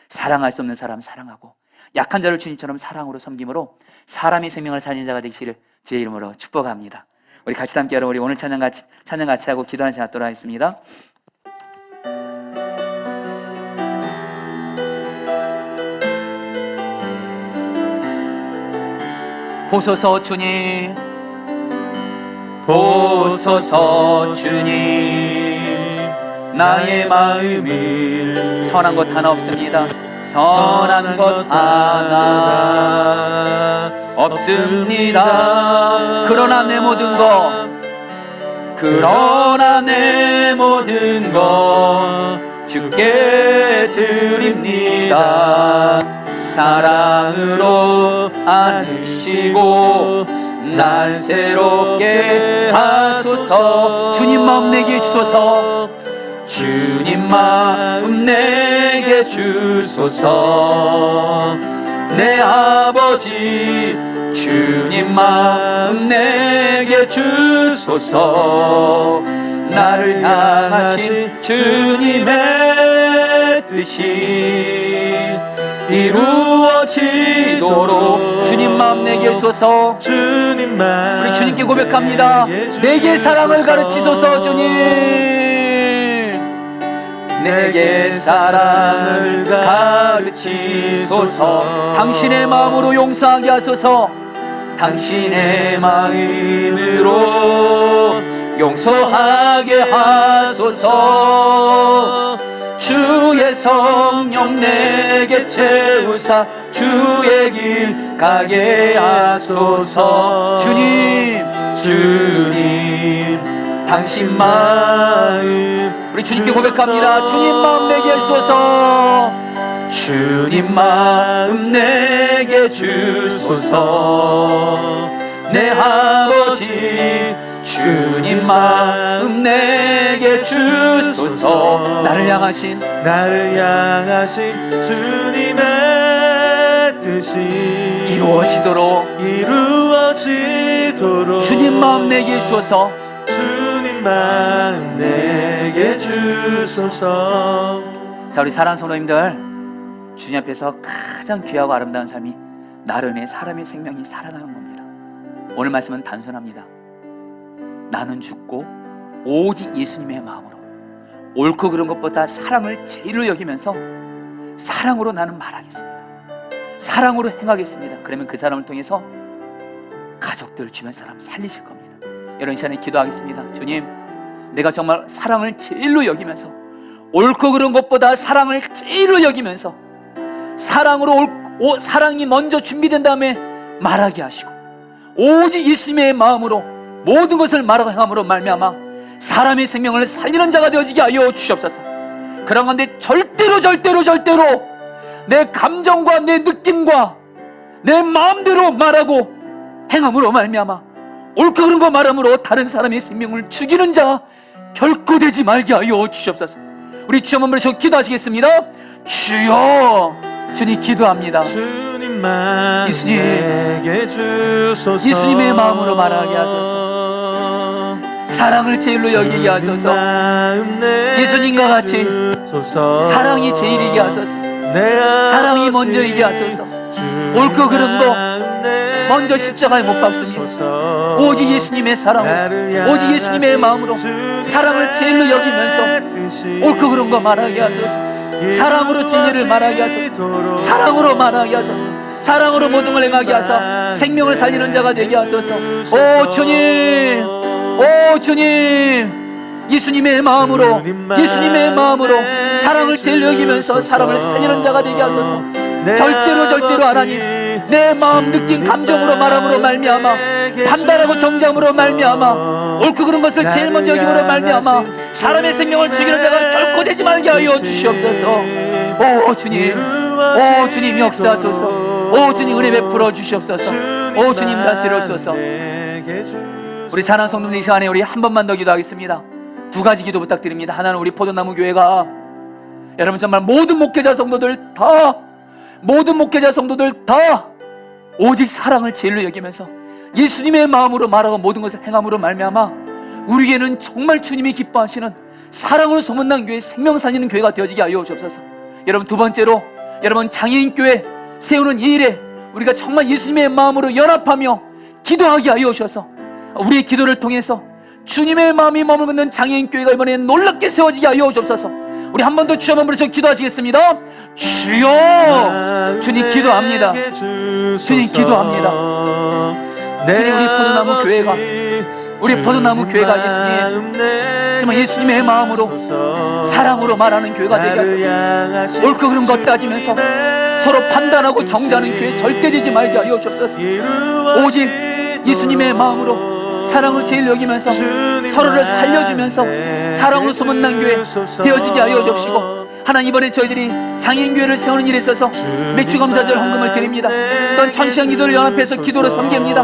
Speaker 1: 사랑할 수 없는 사람 사랑하고 약한 자를 주님처럼 사랑으로 섬김으로 사람의 생명을 살리는 자가 되시기를 주의 이름으로 축복합니다. 우리 같이 함께 여러분 우리 오늘 찬양 같이 하고 기도하는 시간 갖도록 하겠습니다. 보소서 주님, 보소서 주님, 나의 마음을 선한 것 하나 없습니다. 선한 것 하나 없습니다. 그러나 내 모든 것 주께 드립니다. 사랑으로 안으시고 날 새롭게 하소서. 주님 마음 내게 주소서. 주님 마음 내게 주소서. 내 아버지 주님 마음 내게 주소서. 나를 향하신 주님의 뜻이 이루어지도록 주님 마음 내게 주소서. 우리 주님께 고백합니다. 내게 사랑을 가르치소서. 주님 내게 사랑을 가르치소서. 당신의 마음으로 용서하게 하소서. 당신의 마음으로 용서하게 하소서. 주의 성령 내게 채우사 주의 길 가게 하소서. 주님 당신 마음 우리 주님께 고백합니다. 주님 마음 내게 주소서. 주님 마음 내게 주소서. 내 아버지 주님 마음 내게 주소서. 나를 향하신 주님의 뜻이 이루어지도록 주님 마음 내게 주소서. 주님 마음 내게 주소서. 자, 우리 사랑하는 성도님들, 주님 앞에서 가장 귀하고 아름다운 삶이 나를 인해 사람의 생명이 살아나는 겁니다. 오늘 말씀은 단순합니다. 나는 죽고 오직 예수님의 마음으로 옳고 그른 것보다 사랑을 제일로 여기면서 사랑으로 나는 말하겠습니다. 사랑으로 행하겠습니다. 그러면 그 사람을 통해서 가족들, 주변 사람 살리실 겁니다. 이런 시간에 기도하겠습니다. 주님, 내가 정말 사랑을 제일로 여기면서 옳고 그른 것보다 사랑을 제일로 여기면서 사랑이 먼저 준비된 다음에 말하게 하시고 오직 예수님의 마음으로 모든 것을 말하고 행함으로 말미암아 사람의 생명을 살리는 자가 되어지게 하여 주시옵소서. 그런 건데 절대로 내 감정과 내 느낌과 내 마음대로 말하고 행함으로 말미암아 옳고 그른 거 말함으로 다른 사람의 생명을 죽이는 자 결코 되지 말게 하여 주시옵소서. 우리 주여 한번 부르시고 기도하시겠습니다. 주여, 주님 기도합니다. 예수님, 예수님의 마음으로 말하게 하소서. 사랑을 제일로 여기게 하소서. 예수님과 같이 사랑이 제일이게 하소서. 사랑이 먼저이게 하소서. 옳고 그른 거 먼저 십자가에 못 박습니다. 오직 예수님의 사랑으로, 오직 예수님의 마음으로 사랑을 제일로 여기면서 옳고 그른 거 말하게 하소서. 사랑으로 진리를 말하게 하소서. 사랑으로 말하게 하소서. 사랑으로 모든 걸 행하게 하사 생명을 살리는 자가 되게 하소서. 오 주님, 오 주님, 예수님의 마음으로, 예수님의 마음으로 사랑을 제일 여기면서 사람을 살리는 자가 되게 하소서. 절대로 하나님, 내 마음 느낀 감정으로 말함으로 말미암아, 판단하고 정죄함으로 말미암아, 옳고 그른 것을 제일 먼저 여김으로 말미암아 사람의 생명을 죽이는 자가 결코 되지 말게 하여 주시옵소서. 오 주님, 오 주님 역사하소서. 오 주님 은혜 베풀어 주시옵소서. 오 주님 다스려주소서. 우리 사랑하는 성도님, 이 시간에 우리 한 번만 더 기도하겠습니다. 두 가지 기도 부탁드립니다. 하나는 우리 포도나무 교회가, 여러분 정말 모든 목회자 성도들 다, 모든 목회자 성도들 다 오직 사랑을 제일로 여기면서 예수님의 마음으로 말하고 모든 것을 행함으로 말미암아 우리에게는 정말 주님이 기뻐하시는 사랑으로 소문난 교회, 생명 살리는 교회가 되어지게 하여 주옵소서. 여러분 두 번째로, 여러분 장애인 교회 세우는 이 일에 우리가 정말 예수님의 마음으로 연합하며 기도하게 하여 주셔서 우리의 기도를 통해서 주님의 마음이 머물고 장애인 교회가 이번에 놀랍게 세워지게 하여 주옵소서. 우리 한 번 더 주여 한번 부르셔 기도하시겠습니다. 주여, 주님 기도합니다. 주님 기도합니다. 주님, 우리 포도나무 교회가, 우리 포도나무 교회가 예수님, 정말 예수님의 마음으로 사랑으로 말하는 교회가 되게 하소서. 옳고 그른 것 따지면서 서로 판단하고 정죄하는 교회 절대 되지 말게 하여 주옵소서. 오직 예수님의 마음으로 사랑을 제일 여기면서 서로를 살려주면서 사랑으로 소문난 교회 되어지게 하여 주옵시고, 하나님 이번에 저희들이 장애인교회를 세우는 일에 있어서 매추감사절 헌금을 드립니다. 또한 천시간 기도를 연합해서 기도를 섬깁니다.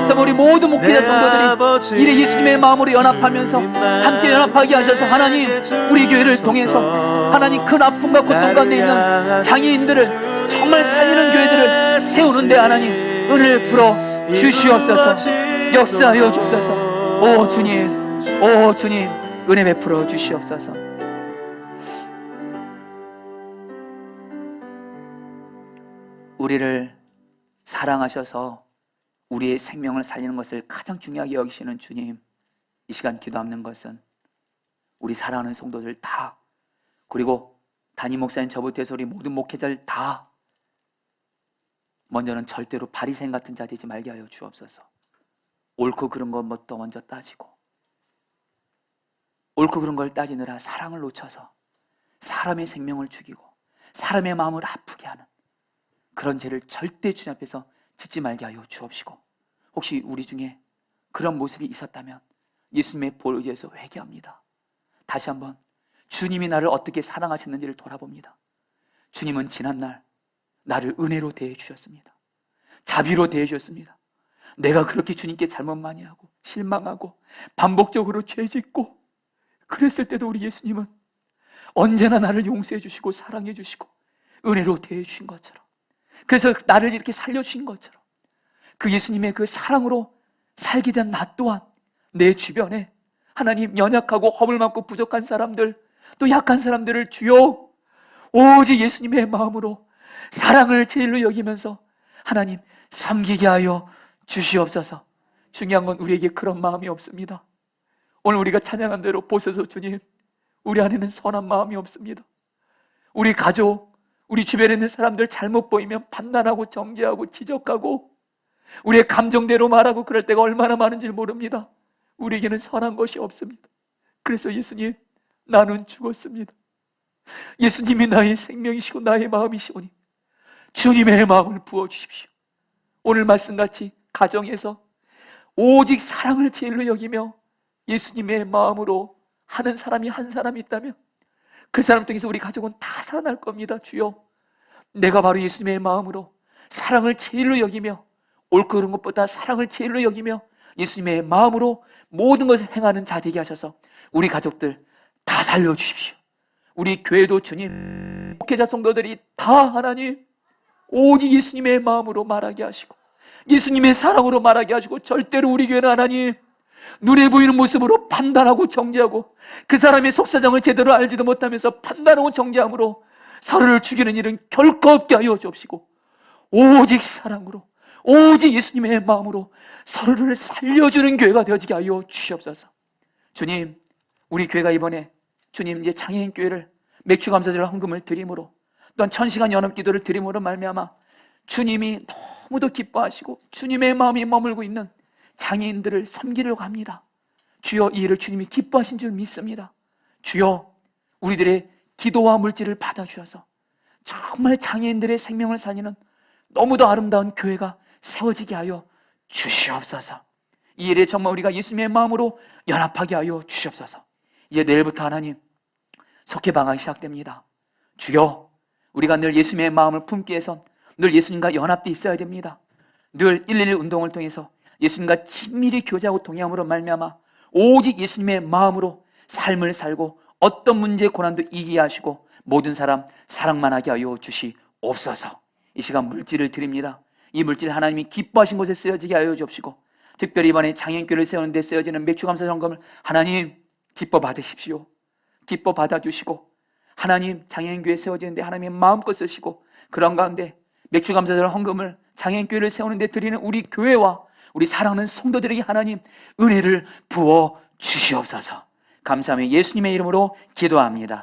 Speaker 1: 정말 우리 모든 목회자 성도들이 이래 예수님의 마음으로 연합하면서 함께 연합하게 하셔서 하나님 우리 교회를 통해서 하나님 큰 아픔과 고통 가운데 있는 장애인들을 정말 살리는 교회들을 세우는데 하나님 은혜를 풀어 주시옵소서. 역사하여 주옵소서. 오 주님, 오 주님 은혜 베풀어 주시옵소서. 우리를 사랑하셔서 우리의 생명을 살리는 것을 가장 중요하게 여기시는 주님, 이 시간 기도하는 것은 우리 사랑하는 성도들 다, 그리고 담임 목사님 저부터 해서 우리 모든 목회자들 다 먼저는 절대로 바리새인 같은 자 되지 말게 하여 주옵소서. 옳고 그른 것부터 먼저 따지고 옳고 그른 걸 따지느라 사랑을 놓쳐서 사람의 생명을 죽이고 사람의 마음을 아프게 하는 그런 죄를 절대 주님 앞에서 짓지 말게 하여 주옵시고, 혹시 우리 중에 그런 모습이 있었다면 예수님의 보혈 의지에서 회개합니다. 다시 한번 주님이 나를 어떻게 사랑하셨는지를 돌아봅니다. 주님은 지난날 나를 은혜로 대해 주셨습니다. 자비로 대해 주셨습니다. 내가 그렇게 주님께 잘못 많이 하고 실망하고 반복적으로 죄 짓고 그랬을 때도 우리 예수님은 언제나 나를 용서해 주시고 사랑해 주시고 은혜로 대해 주신 것처럼, 그래서 나를 이렇게 살려주신 것처럼 그 예수님의 그 사랑으로 살게 된 나 또한 내 주변에 하나님 연약하고 허물 많고 부족한 사람들, 또 약한 사람들을 주여 오직 예수님의 마음으로 사랑을 제일로 여기면서 하나님 섬기게 하여 주시옵소서. 중요한 건 우리에게 그런 마음이 없습니다. 오늘 우리가 찬양한 대로 보셔서 주님, 우리 안에는 선한 마음이 없습니다. 우리 가족, 우리 주변에 있는 사람들 잘못 보이면 판단하고 정죄하고 지적하고 우리의 감정대로 말하고 그럴 때가 얼마나 많은지 모릅니다. 우리에게는 선한 것이 없습니다. 그래서 예수님, 나는 죽었습니다. 예수님이 나의 생명이시고 나의 마음이시오니 주님의 마음을 부어주십시오. 오늘 말씀같이 가정에서 오직 사랑을 제일로 여기며 예수님의 마음으로 하는 사람이 한 사람이 있다면 그 사람 통해서 우리 가족은 다 살아날 겁니다. 주여, 내가 바로 예수님의 마음으로 사랑을 제일로 여기며 옳고 그른 것보다 사랑을 제일로 여기며 예수님의 마음으로 모든 것을 행하는 자 되게 하셔서 우리 가족들 다 살려주십시오. 우리 교회도 주님, 목회자 성도들이 다 하나님 오직 예수님의 마음으로 말하게 하시고 예수님의 사랑으로 말하게 하시고, 절대로 우리 교회는 하나님 눈에 보이는 모습으로 판단하고 정죄하고 그 사람의 속사정을 제대로 알지도 못하면서 판단하고 정죄함으로 서로를 죽이는 일은 결코 없게 하여 주옵시고 오직 사랑으로 오직 예수님의 마음으로 서로를 살려주는 교회가 되어지게 하여 주시옵소서. 주님, 우리 교회가 이번에 주님 이제 장애인 교회를 맥주 감사절 헌금을 드림으로 또한 1000시간 연합 기도를 드림으로 말미암아 주님이 너무도 기뻐하시고 주님의 마음이 머물고 있는 장애인들을 섬기려고 합니다. 주여, 이 일을 주님이 기뻐하신 줄 믿습니다. 주여, 우리들의 기도와 물질을 받아주셔서 정말 장애인들의 생명을 살리는 너무도 아름다운 교회가 세워지게 하여 주시옵소서. 이 일에 정말 우리가 예수님의 마음으로 연합하게 하여 주시옵소서. 이제 내일부터 하나님 속회 방학이 시작됩니다. 주여, 우리가 늘 예수님의 마음을 품기 위해선 늘 예수님과 연합돼 있어야 됩니다. 늘 111 운동을 통해서 예수님과 친밀히 교제하고 동행함으로 말미암아 오직 예수님의 마음으로 삶을 살고 어떤 문제 고난도 이기게 하시고 모든 사람 사랑만 하게 하여 주시옵소서. 이 시간 물질을 드립니다. 이 물질 하나님이 기뻐하신 곳에 쓰여지게 하여 주옵시고 특별히 이번에 장애인교회를 세우는 데 쓰여지는 맥주감사 헌금을 하나님 기뻐 받으십시오. 기뻐 받아주시고 하나님 장애인교회 세워지는데 하나님의 마음껏 쓰시고 그런 가운데 맥주감사절 헌금을 장애인교회를 세우는 데 드리는 우리 교회와 우리 사랑하는 성도들에게 하나님 은혜를 부어 주시옵소서. 감사하며 예수님의 이름으로 기도합니다.